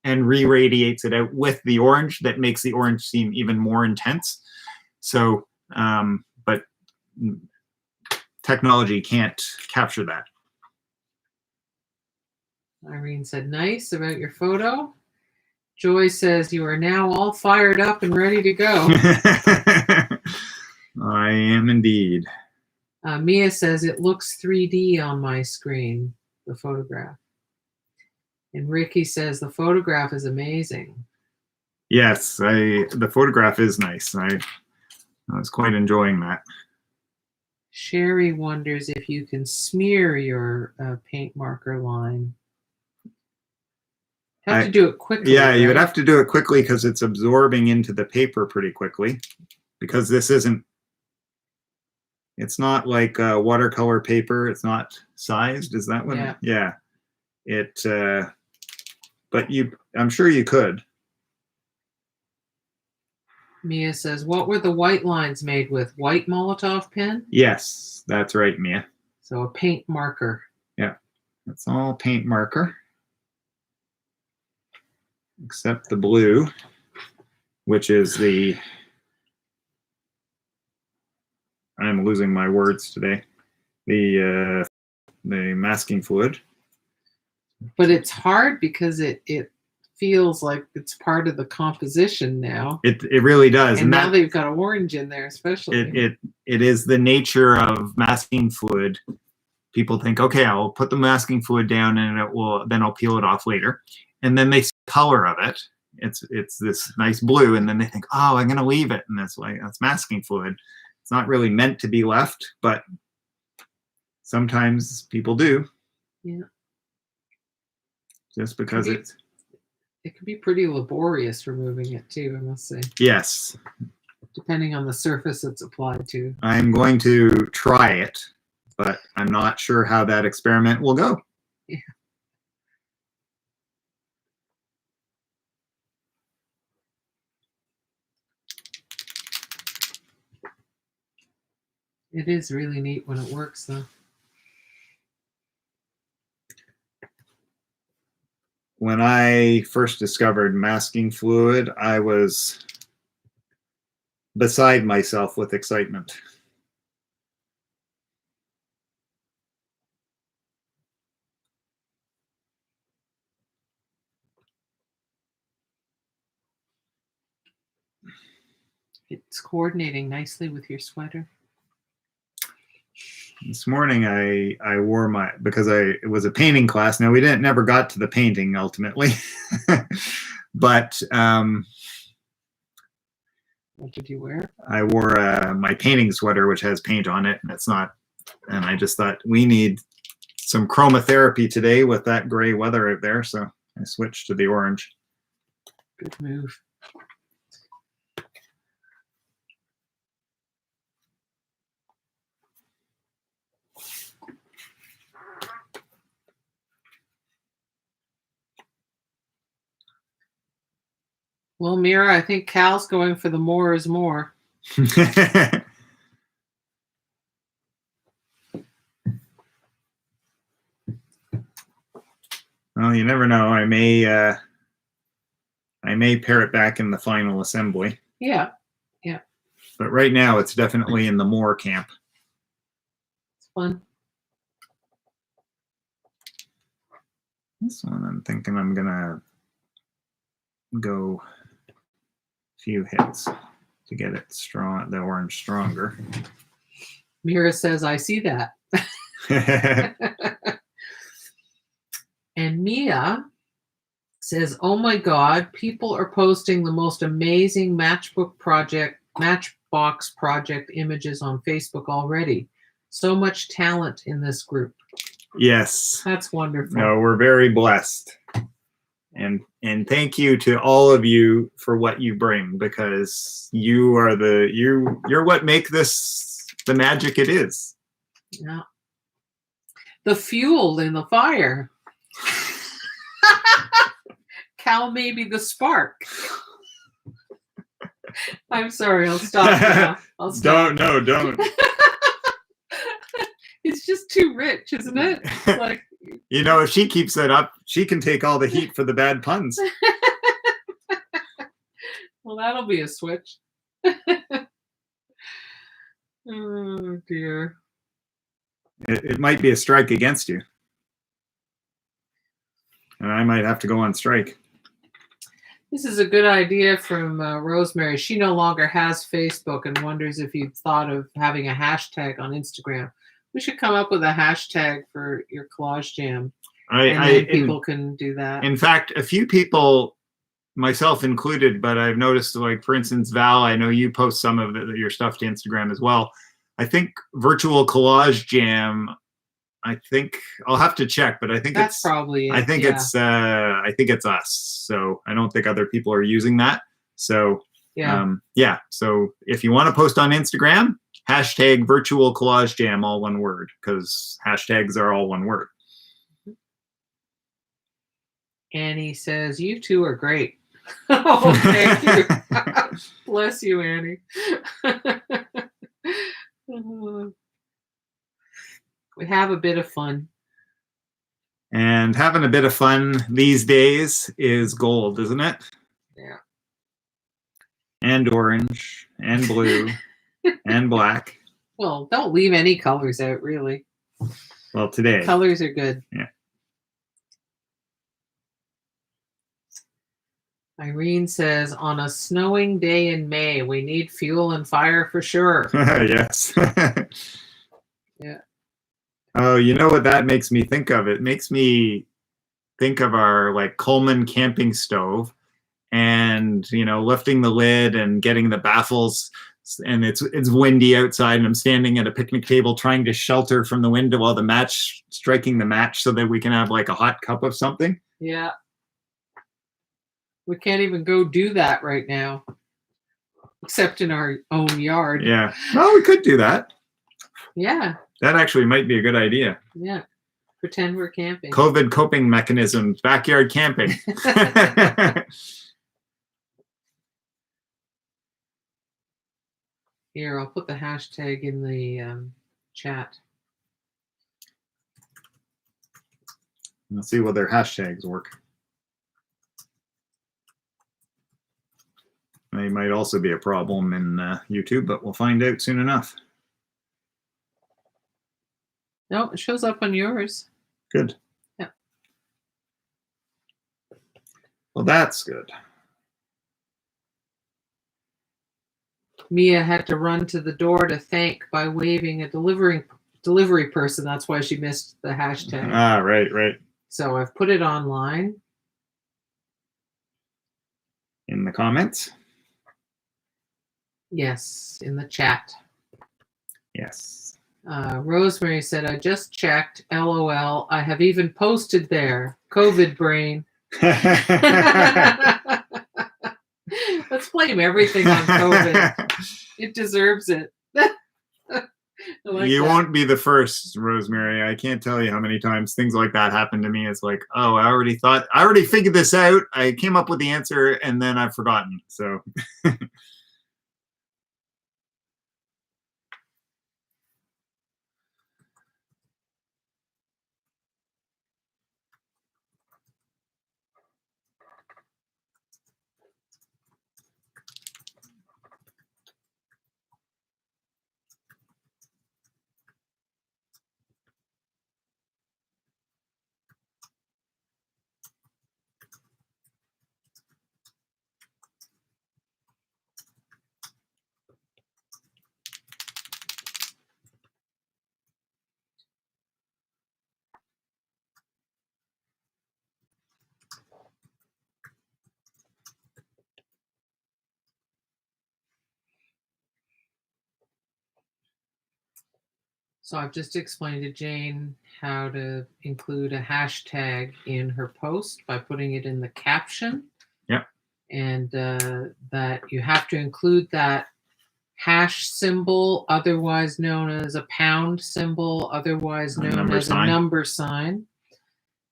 and re-radiates it out with the orange. That makes the orange seem even more intense. So, but technology can't capture that. Irene said, nice about your photo. Joy says, you are now all fired up and ready to go. I am indeed. Mia says, it looks 3D on my screen, the photograph. And Ricky says, the photograph is amazing. Yes, the photograph is nice. I was quite enjoying that. Sherry wonders if you can smear your paint marker line. You have to do it quickly. Yeah, right? you would have to do it quickly because it's absorbing into the paper pretty quickly. Because this isn't, it's not like watercolor paper. It's not sized. Is that what? Yeah. Yeah. It, but I'm sure you could. Mia says, what were the white lines made with? White Molotov pen? Yes, that's right, Mia. So a paint marker. Yeah, it's all paint marker. Except the blue, which is the, I'm losing my words today, the masking fluid. But it's hard because it feels like it's part of the composition now. It really does. And now they've got orange in there, especially. It is the nature of masking fluid. People think, okay, I'll put the masking fluid down and then I'll peel it off later. And then they see the color of it. It's this nice blue, and then they think, oh, I'm gonna leave it. And that's masking fluid. It's not really meant to be left, but sometimes people do. Yeah. Just because it can be pretty laborious removing it too, I must say. Yes. Depending on the surface it's applied to. I'm going to try it, but I'm not sure how that experiment will go. Yeah. It is really neat when it works, though. When I first discovered masking fluid, I was beside myself with excitement. It's coordinating nicely with your sweater. This morning I wore because it was a painting class. Now we never got to the painting ultimately, but what did you wear? I wore my painting sweater, which has paint on it, and it's not. And I just thought we need some chromotherapy today with that gray weather out there, so I switched to the orange. Good move. Well, Mira, I think Cal's going for the more is more. Well, you never know. I may pare it back in the final assembly. Yeah, yeah. But right now, it's definitely in the more camp. It's fun. This one, I'm thinking I'm gonna go a few hits to get it strong, the orange stronger. Mira says, I see that. And Mia says, oh my God, people are posting the most amazing Matchbox project images on Facebook already. So much talent in this group. Yes. That's wonderful. No, we're very blessed. And thank you to all of you for what you bring, because you are you're what make this the magic it is. Yeah. The fuel in the fire. Cal may be the spark. I'm sorry, I'll stop now. I'll stop. Don't. It's just too rich, isn't it? Like, you know, if she keeps that up, she can take all the heat for the bad puns. Well, that'll be a switch. Oh, dear. It might be a strike against you. And I might have to go on strike. This is a good idea from Rosemary. She no longer has Facebook and wonders if you've thought of having a hashtag on Instagram. We should come up with a hashtag for your collage jam. People can do that. In fact, a few people, myself included, but I've noticed, like, for instance, Val, I know you post some of your stuff to Instagram as well. I think Virtual Collage Jam, I think I'll have to check, but I think that's probably it. I think it's us. So I don't think other people are using that. So yeah. So if you want to post on Instagram, hashtag Virtual Collage Jam, all one word, because hashtags are all one word. Annie says, you two are great. Oh, thank you. Bless you, Annie. We have a bit of fun. And having a bit of fun these days is gold, isn't it? Yeah. And orange, and blue, and black. Well, don't leave any colors out, really. Well, today. Colors are good. Yeah. Irene says, on a snowing day in May, we need fuel and fire for sure. Yes. Yeah. Oh, you know what that makes me think of? It makes me think of our like Coleman camping stove, and lifting the lid and getting the baffles, and it's windy outside, and I'm standing at a picnic table trying to shelter from the wind while striking the match so that we can have like a hot cup of something. Yeah. We can't even go do that right now, except in our own yard. Yeah. Well, we could do that. Yeah. That actually might be a good idea. Yeah. Pretend we're camping. COVID coping mechanisms, backyard camping. Here, I'll put the hashtag in the chat. Let's see whether hashtags work. They might also be a problem in YouTube, but we'll find out soon enough. No, it shows up on yours. Good. Yeah. Well, that's good. Mia had to run to the door to thank by waving a delivery person. That's why she missed the hashtag. Ah, right. So I've put it online. In the comments? Yes, in the chat. Yes. Rosemary said, I just checked. LOL. I have even posted there. COVID brain. Let's blame everything on COVID. It deserves it. You won't be the first, Rosemary. I can't tell you how many times things like that happen to me. It's like, oh, I already figured this out. I came up with the answer and then I've forgotten. So So I've just explained to Jane how to include a hashtag in her post by putting it in the caption. Yep. And that you have to include that hash symbol, otherwise known as a pound symbol, otherwise known as a number sign.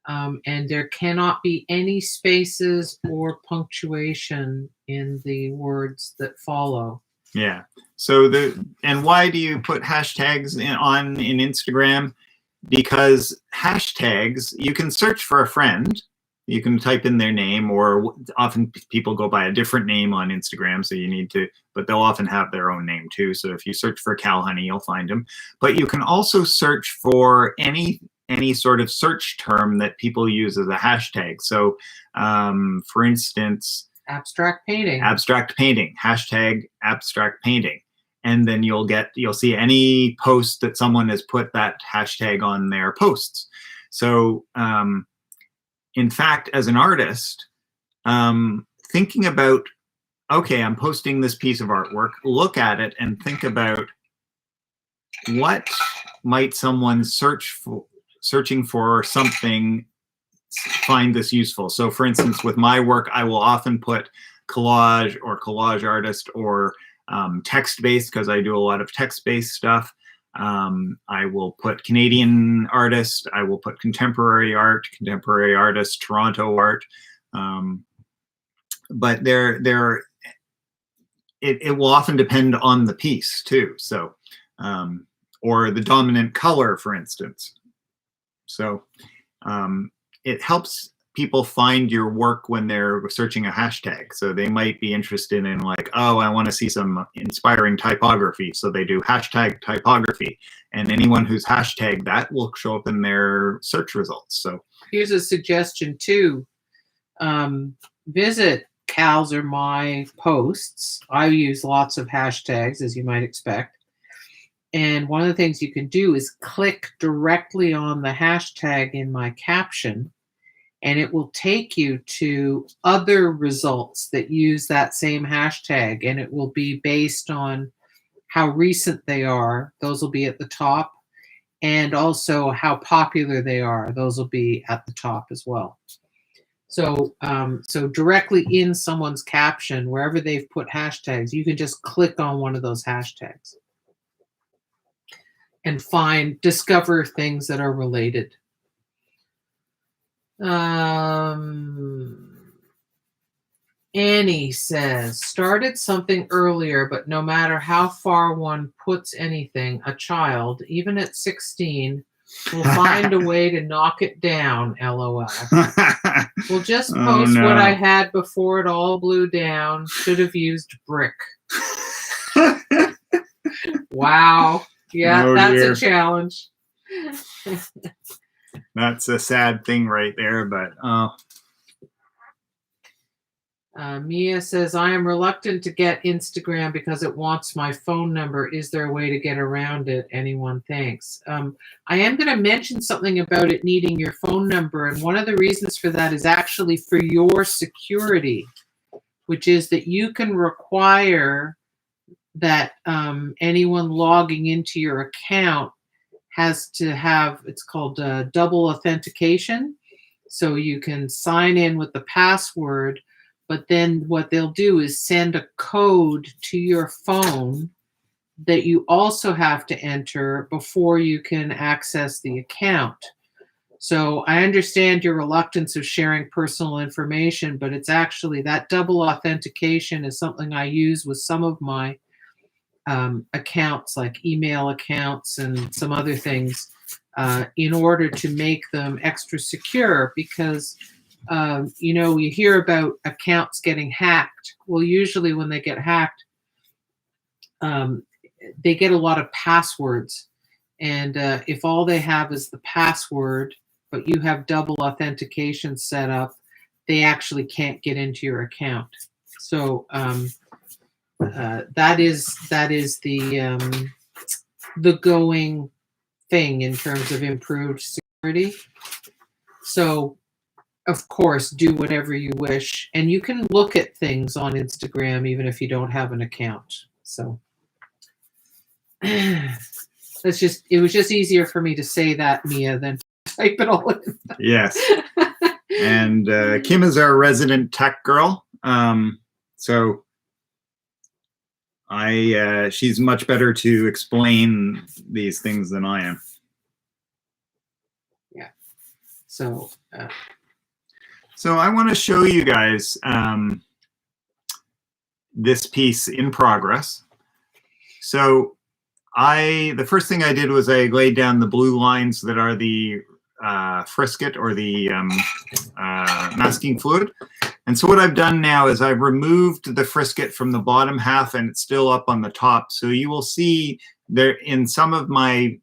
And there cannot be any spaces or punctuation in the words that follow. yeah. So and why do you put hashtags in Instagram? Because hashtags, you can search for a friend. You can type in their name, or often people go by a different name on Instagram, so you need to, but they'll often have their own name too. So if you search for Cal Honey, you'll find them. But you can also search for any sort of search term that people use as a hashtag. So for instance, abstract painting, hashtag abstract painting. And then you'll see any post that someone has put that hashtag on their posts. So in fact, as an artist, thinking about, okay, I'm posting this piece of artwork, look at it and think about what might someone searching for something find this useful. So for instance, with my work, I will often put collage or collage artist or text-based, because I do a lot of text-based stuff. I will put Canadian artist. I will put contemporary art, contemporary artist, Toronto art. But it will often depend on the piece too. So, or the dominant color, for instance. So it helps people find your work when they're searching a hashtag. So they might be interested in like, oh, I want to see some inspiring typography. So they do hashtag typography, and anyone who's hashtag that will show up in their search results. So here's a suggestion too. Visit Cal's or my posts, I use lots of hashtags, as you might expect. And one of the things you can do is click directly on the hashtag in my caption, and it will take you to other results that use that same hashtag, and it will be based on how recent they are. Those will be at the top, and also how popular they are. Those will be at the top as well. So, so directly in someone's caption, wherever they've put hashtags, you can just click on one of those hashtags and discover things that are related. Annie says, started something earlier, but no matter how far one puts anything, a child, even at 16, will find a way to knock it down, LOL. We'll just post what I had before it all blew down. Should have used brick. Wow. Yeah, that's dear. A challenge. That's a sad thing right there, but Mia says, I am reluctant to get Instagram because it wants my phone number. Is there a way to get around it? Anyone? Thanks. I am going to mention something about it needing your phone number. And one of the reasons for that is actually for your security, which is that you can require that anyone logging into your account has to have, it's called double authentication. So you can sign in with the password, but then what they'll do is send a code to your phone that you also have to enter before you can access the account. So I understand your reluctance of sharing personal information, but it's actually that double authentication is something I use with some of my accounts, like email accounts and some other things, in order to make them extra secure, because you know, you hear about accounts getting hacked. Well, usually when they get hacked, they get a lot of passwords. And if all they have is the password, but you have double authentication set up, they actually can't get into your account. So that is the going thing in terms of improved security. So, of course, do whatever you wish, and you can look at things on Instagram even if you don't have an account. So it was just easier for me to say that, Mia, than to type it all in. Yes. And Kim is our resident tech girl, so she's much better to explain these things than I am. Yeah. So. So I want to show you guys this piece in progress. So the first thing I did was I laid down the blue lines that are the frisket or the masking fluid. And so what I've done now is I've removed the frisket from the bottom half, and it's still up on the top. So you will see there in some of my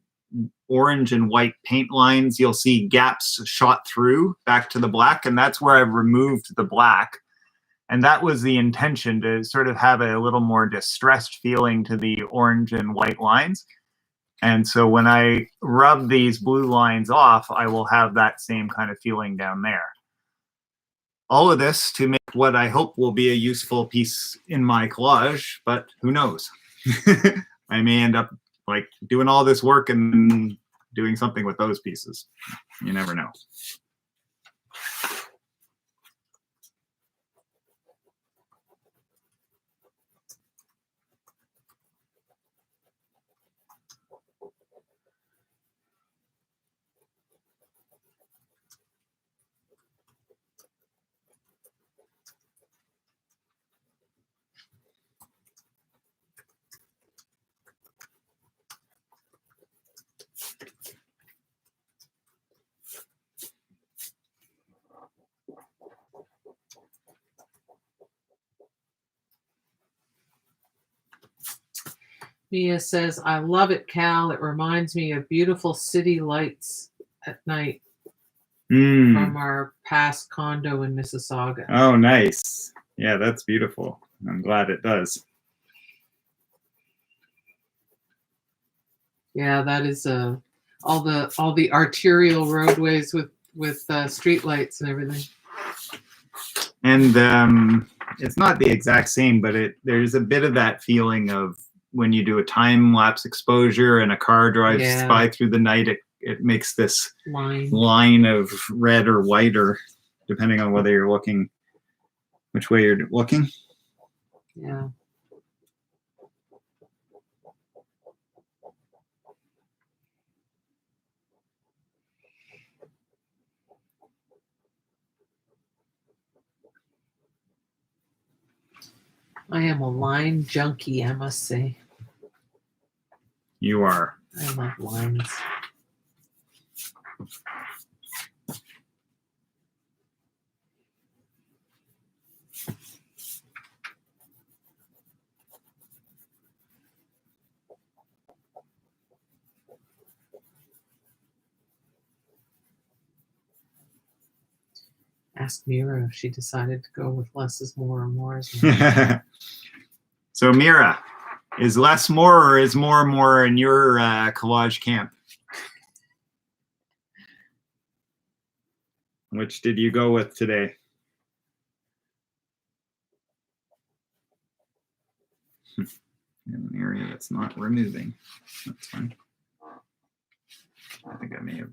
orange and white paint lines, you'll see gaps shot through back to the black, and that's where I've removed the black. And that was the intention, to sort of have a little more distressed feeling to the orange and white lines. And so when I rub these blue lines off, I will have that same kind of feeling down there. All of this to make what I hope will be a useful piece in my collage, but who knows? I may end up like doing all this work and doing something with those pieces. You never know. Mia says, I love it, Cal. It reminds me of beautiful city lights at night from our past condo in Mississauga. Oh, nice. Yeah, that's beautiful. I'm glad it does. Yeah, that is all the arterial roadways with street lights and everything. And it's not the exact same, but there's a bit of that feeling of when you do a time lapse exposure and a car drives by through the night, it makes this line of red or white, or depending on whether you're looking, which way you're looking. Yeah. I am a line junkie, I must say. You are. I love lines. Ask Mira if she decided to go with less is more or more is more. So Mira, is less more or is more in your collage camp? Which did you go with today? In an area that's not removing. That's fine. I think I may have.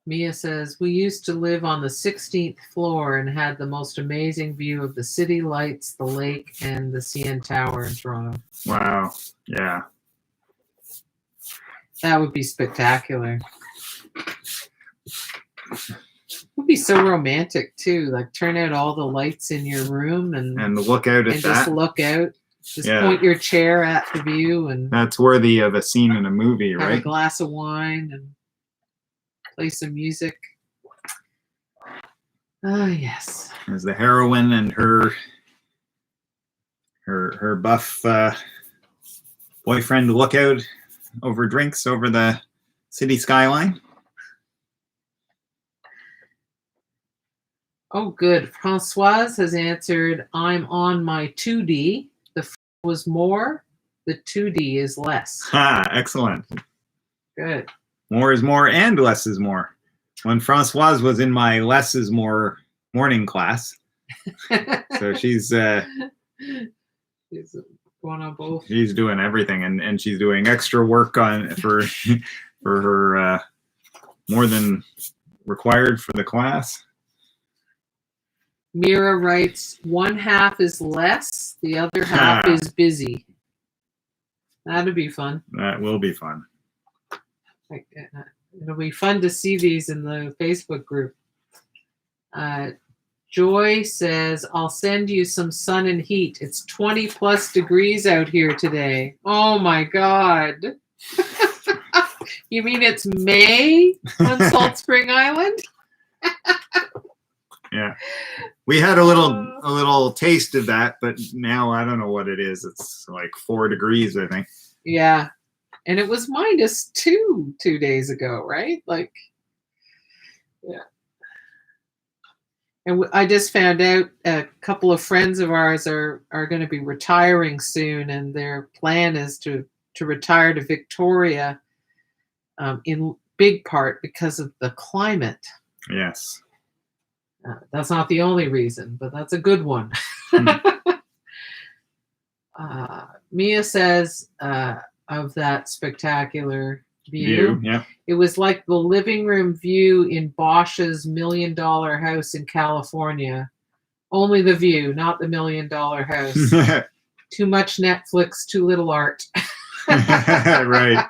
Mia says, we used to live on the 16th floor and had the most amazing view of the city lights, the lake, and the CN Tower in Toronto. Wow. Yeah. That would be spectacular. It would be so romantic too. Like turn out all the lights in your room and look out at that. Just look out. Just point your chair at the view, and that's worthy of a scene in a movie, right? Have a glass of wine and play some music. Ah, yes. As the heroine and her buff boyfriend look out over drinks over the city skyline. Oh, good. Françoise has answered, I'm on my 2D. The was more, the 2D is less. Ha, excellent. Good. More is more and less is more. When Françoise was in my less is more morning class, so she's going on both. She's doing everything, and she's doing extra work for her more than required for the class. Mira writes, one half is less, the other half is busy. That'd be fun. That will be fun. It'll be fun to see these in the Facebook group. Joy says, I'll send you some sun and heat. It's 20 plus degrees out here today. Oh my God. You mean it's May on Salt Spring Island? Yeah. We had a little taste of that, but now I don't know what it is. It's like 4 degrees, I think. Yeah. And it was -2 2 days ago, right? Like, yeah. And I just found out a couple of friends of ours are going to be retiring soon, and their plan is to retire to Victoria, in big part because of the climate. Yes. That's not the only reason, but that's a good one. Mia says, of that spectacular view. Yeah. It was like the living room view in Bosch's $1 million house in California. Only the view, not the $1 million house. Too much Netflix, too little art. Right.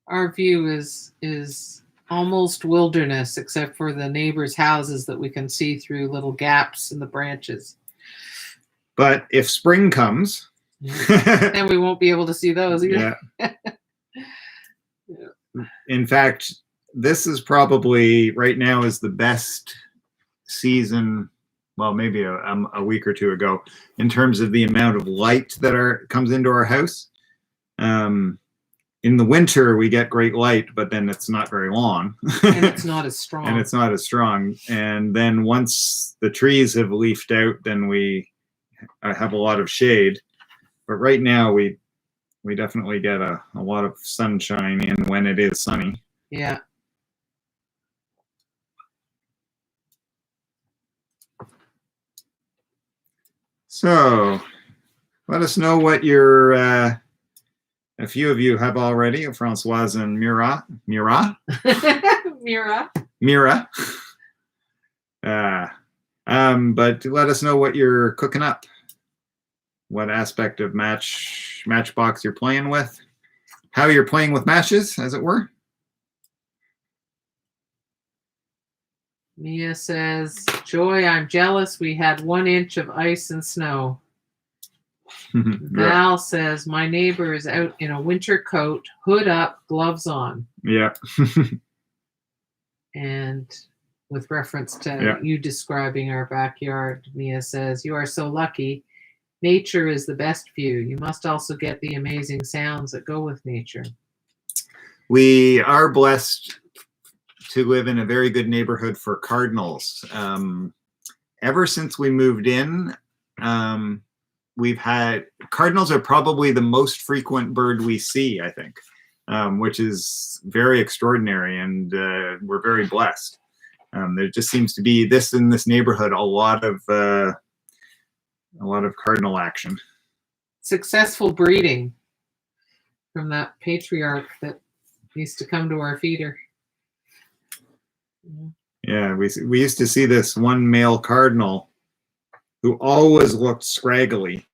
Our view is almost wilderness, except for the neighbors' houses that we can see through little gaps in the branches. But if spring comes, Yeah. And we won't be able to see those either. Yeah. In fact, this is probably right now is the best season. Well, maybe a week or two ago, in terms of the amount of light that comes into our house. In the winter, we get great light, but then it's not very long. And it's not as strong. And it's not as strong. And then once the trees have leafed out, then we have a lot of shade. But right now, we definitely get a lot of sunshine in when it is sunny. Yeah. So let us know what your, a few of you have already, Francoise and Mira. Mira. But let us know what you're cooking up. What aspect of Matchbox you're playing with. How you're playing with matches, as it were. Mia says, Joy, I'm jealous. We had 1 inch of ice and snow. Val says, my neighbor is out in a winter coat, hood up, gloves on. Yeah. And with reference to you describing our backyard, Mia says, you are so lucky. Nature is the best view. You must also get the amazing sounds that go with nature. We are blessed to live in a very good neighborhood for cardinals. Ever since we moved in, we've had cardinals are probably the most frequent bird we see, I think, which is very extraordinary, and we're very blessed. There just seems to be in this neighborhood a lot of cardinal action. Successful breeding from that patriarch that used to come to our feeder. Yeah, we used to see this one male cardinal who always looked scraggly.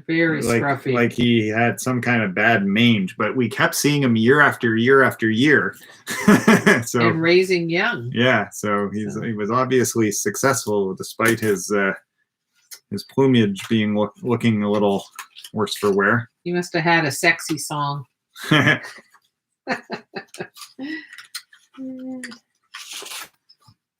Very scruffy. Like he had some kind of bad mange, but we kept seeing him year after year after year. And raising young. Yeah, so he was obviously successful despite his plumage being looking a little worse for wear. He must have had a sexy song.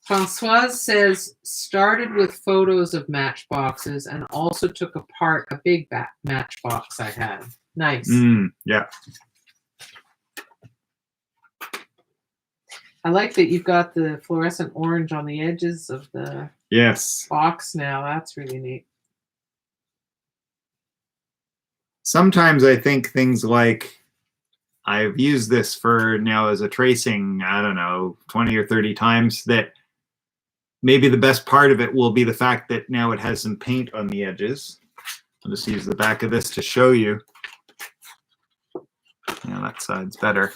Francoise says, started with photos of matchboxes and also took apart a big matchbox I had. Nice. Yeah. I like that you've got the fluorescent orange on the edges of the box now. That's really neat. Sometimes I think things like, I've used this for now as a tracing, I don't know, 20 or 30 times, that maybe the best part of it will be the fact that now it has some paint on the edges. I'll just use the back of this to show you. Yeah, that side's better.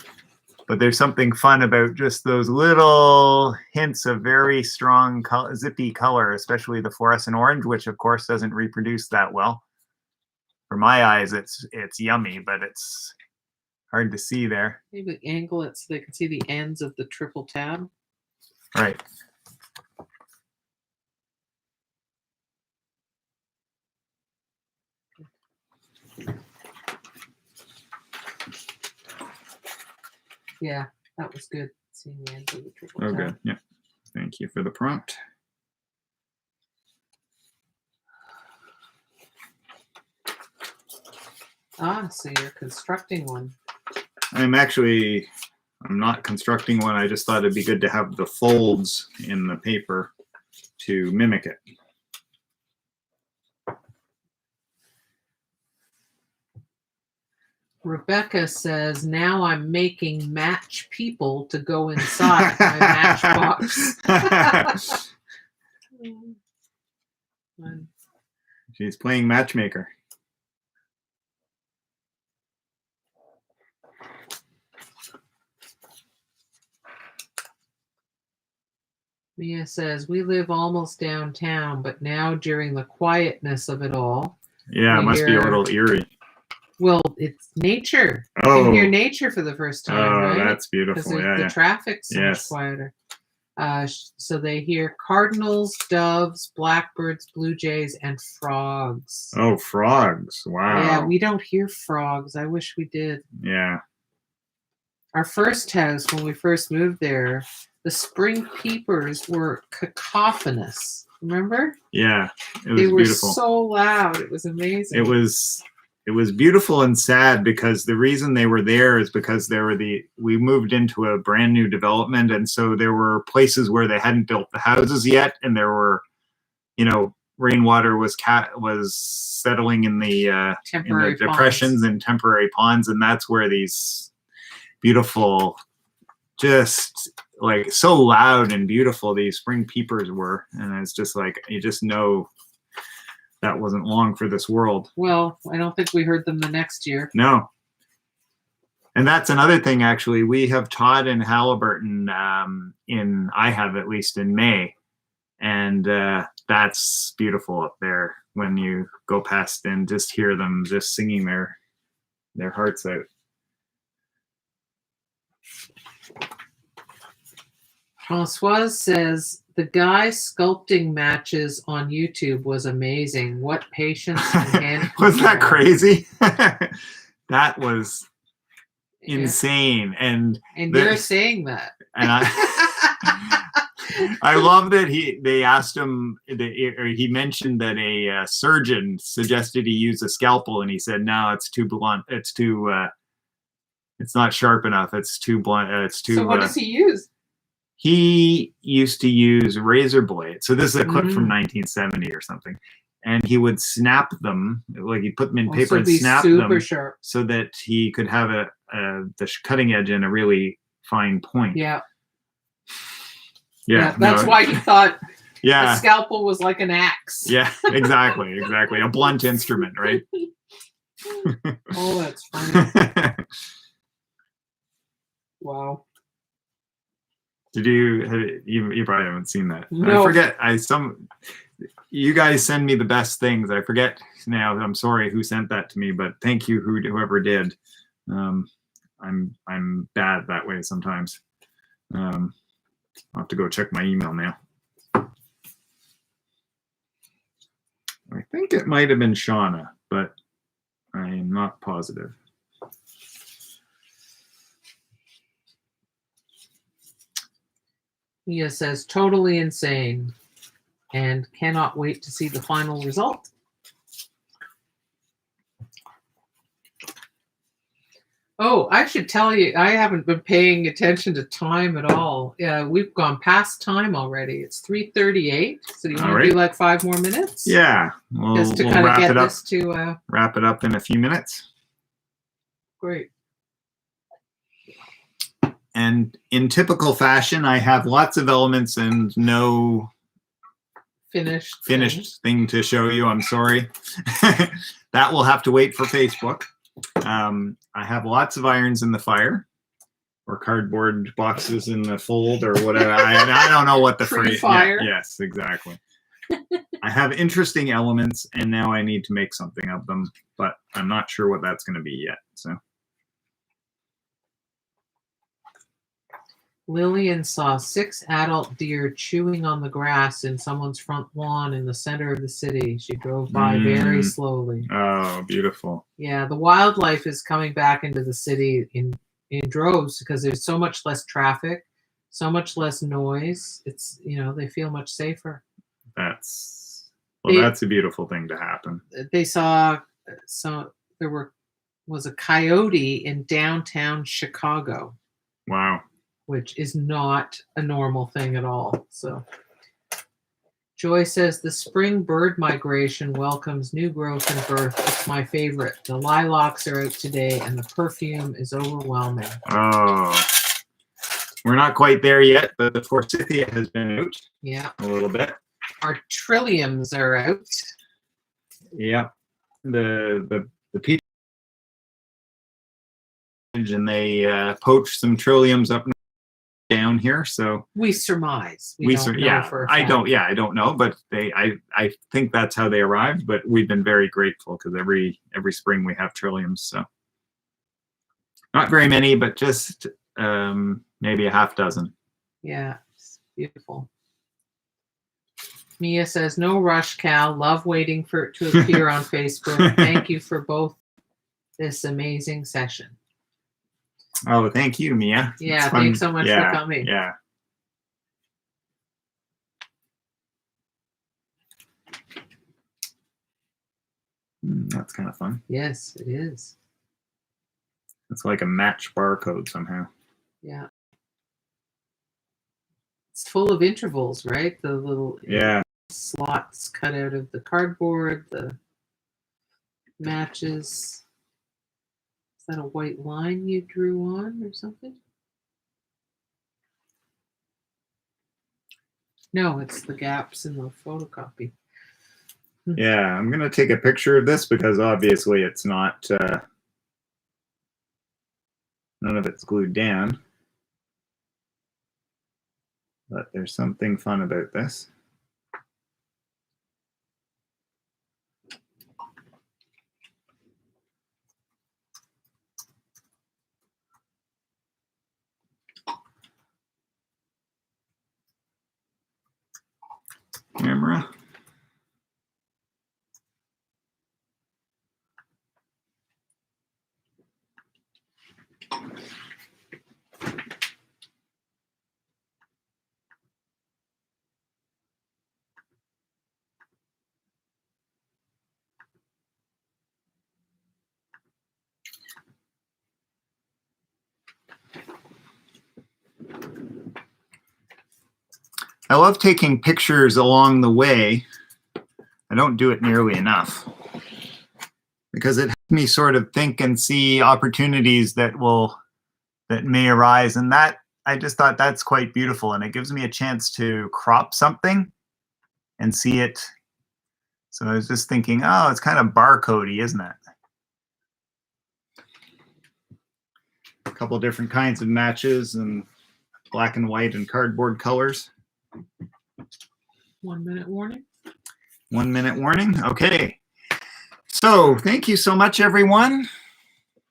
But there's something fun about just those little hints of very strong zippy color, especially the fluorescent orange, which of course doesn't reproduce that well. For my eyes, it's yummy, but it's hard to see there. Maybe angle it so they can see the ends of the triple tab. Right. Yeah, that was good. Seeing the ends of the triple tab. Okay, yeah. Thank you for the prompt. Ah, so you're constructing one. I'm not constructing one. I just thought it'd be good to have the folds in the paper to mimic it. Rebecca says, now I'm making match people to go inside my matchbox. She's playing matchmaker. Mia says, we live almost downtown, but now during the quietness of it all. Yeah, it must be a little eerie. Well, it's nature. Oh. You can hear nature for the first time, right? That's beautiful. Because the traffic's so much quieter. So they hear cardinals, doves, blackbirds, blue jays, and frogs. Oh, frogs. Wow. Yeah, we don't hear frogs. I wish we did. Yeah. Our first house, when we first moved there, the spring peepers were cacophonous. Remember? Yeah. It was They were beautiful. so loud. It was amazing. It was beautiful and sad because the reason they were there is because we moved into a brand new development, and so there were places where they hadn't built the houses yet, and there were, rainwater was settling in the depressions and temporary ponds, and that's where these beautiful, just like so loud and beautiful, these spring peepers were. And it's just like, you just know that wasn't long for this world. Well, I don't think we heard them the next year. No. And that's another thing, actually. We have taught in Halliburton, I have at least in May. And that's beautiful up there when you go past and just hear them just singing their hearts out. Françoise says, the guy sculpting matches on YouTube was amazing. What patience and hand Was that control. crazy? That was insane. And you're saying that. And I love that they asked him, or he mentioned that a surgeon suggested he use a scalpel, and he said, no, it's too blunt. It's too, it's not sharp enough. It's too blunt. It's too. So what does he use? He used to use razor blades. So this is a clip from 1970 or something. And he would snap them, like he'd put them in paper and snap them sharp, so that he could have the cutting edge and a really fine point. Yeah. Yeah. That's why he thought a scalpel was like an axe. Yeah, exactly. A blunt instrument, right? Oh, that's funny. Wow. Did you probably haven't seen that. No. I forget. You guys send me the best things. I forget now. I'm sorry who sent that to me, but thank you whoever did. I'm bad that way sometimes. I'll have to go check my email now. I think it might have been Shauna, but I am not positive. Mia says, totally insane and cannot wait to see the final result. Oh, I should tell you, I haven't been paying attention to time at all. Yeah, we've gone past time already. It's 3:38. So do you want to do like 5 more minutes? Yeah. Just to kind of get this to wrap it up in a few minutes. Great. And in typical fashion, I have lots of elements and no finished thing to show you. I'm sorry. That will have to wait for Facebook. I have lots of irons in the fire, or cardboard boxes in the fold, or whatever. I don't know what the phrase. Fire. Yeah, yes, exactly. I have interesting elements, and now I need to make something of them, but I'm not sure what that's going to be yet. So. Lillian saw 6 adult deer chewing on the grass in someone's front lawn in the center of the city. She drove by very slowly. Oh, beautiful. Yeah, the wildlife is coming back into the city in droves because there's so much less traffic, so much less noise. It's, they feel much safer. That's a beautiful thing to happen. They saw, there was a coyote in downtown Chicago. Wow. Which is not a normal thing at all. So Joy says the spring bird migration welcomes new growth and birth. It's my favorite. The lilacs are out today and the perfume is overwhelming. Oh, we're not quite there yet, but the forsythia has been out. Yeah. A little bit. Our trilliums are out. Yeah. The peach, and they poached some trilliums up down here, so we surmise. I don't know, but I think that's how they arrived. But we've been very grateful because every spring we have trilliums. So not very many, but just maybe a half dozen. Yeah, Beautiful. Mia says, no rush, Cal. Love waiting for it to appear on Facebook. Thank you for both this amazing session. Oh, thank you, Mia. Yeah, thanks so much for coming. Yeah. That's kind of fun. Yes, it is. It's like a match barcode somehow. Yeah. It's full of intervals, right? The little slots cut out of the cardboard, the matches. Is that a white line you drew on or something? No, it's the gaps in the photocopy. Yeah, I'm going to take a picture of this because obviously it's not, none of it's glued down. But there's something fun about this. Camera. I love taking pictures along the way. I don't do it nearly enough because it helps me sort of think and see opportunities that may arise, and that I just thought that's quite beautiful, and it gives me a chance to crop something and see it. So I was just thinking, oh, it's kind of barcodey, isn't it? A couple different kinds of matches and black and white and cardboard colors. 1 minute warning. 1 minute warning. Okay. So thank you so much, everyone.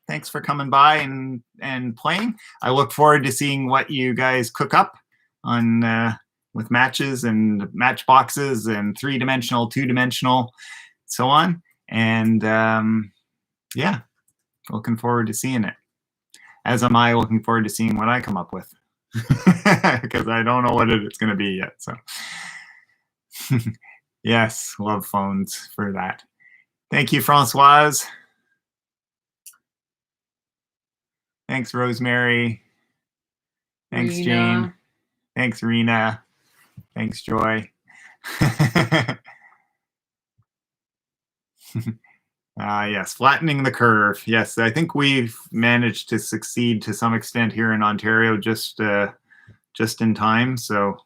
Thanks for coming by and playing. I look forward to seeing what you guys cook up on with matches and matchboxes and 3-dimensional, 2-dimensional, so on. And yeah, looking forward to seeing it. As am I looking forward to seeing what I come up with. Because I don't know what it's going to be yet. So yes, love phones for that. Thank you, Francoise. Thanks, Rosemary. Thanks, Rena. Jane. Thanks, Rena. Thanks, Joy. Yes, flattening the curve. Yes, I think we've managed to succeed to some extent here in Ontario just in time. So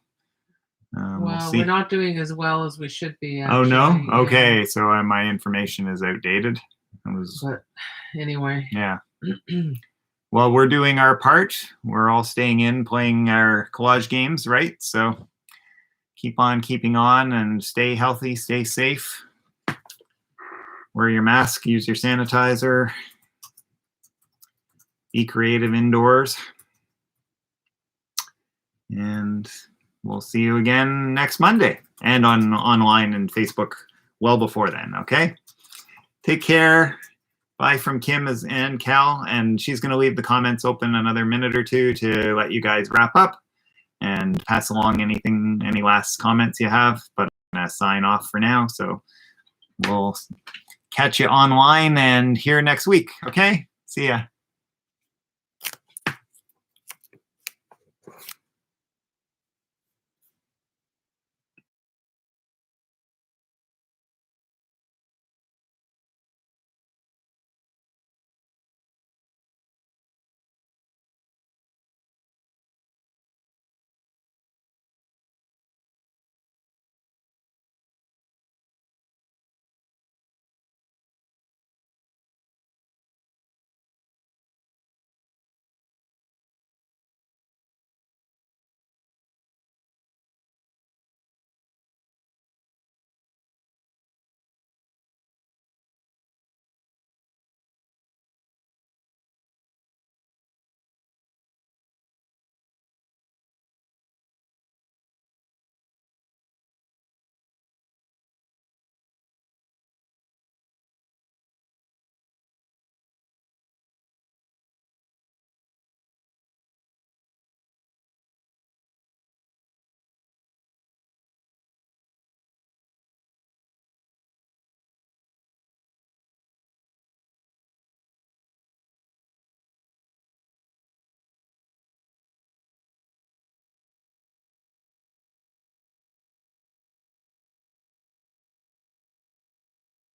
we'll see. We're not doing as well as we should be. Actually. Oh no? Okay, yeah. so my information is outdated. But anyway. Yeah. Well, we're doing our part. We're all staying in, playing our collage games, right? So keep on keeping on and stay healthy, stay safe. Wear your mask, use your sanitizer. Be creative indoors. And we'll see you again next Monday and online and Facebook well before then, okay? Take care. Bye from Kim and Cal, and she's going to leave the comments open another minute or two to let you guys wrap up and pass along any last comments you have, but I'm going to sign off for now, so we'll catch you online and here next week, okay? See ya.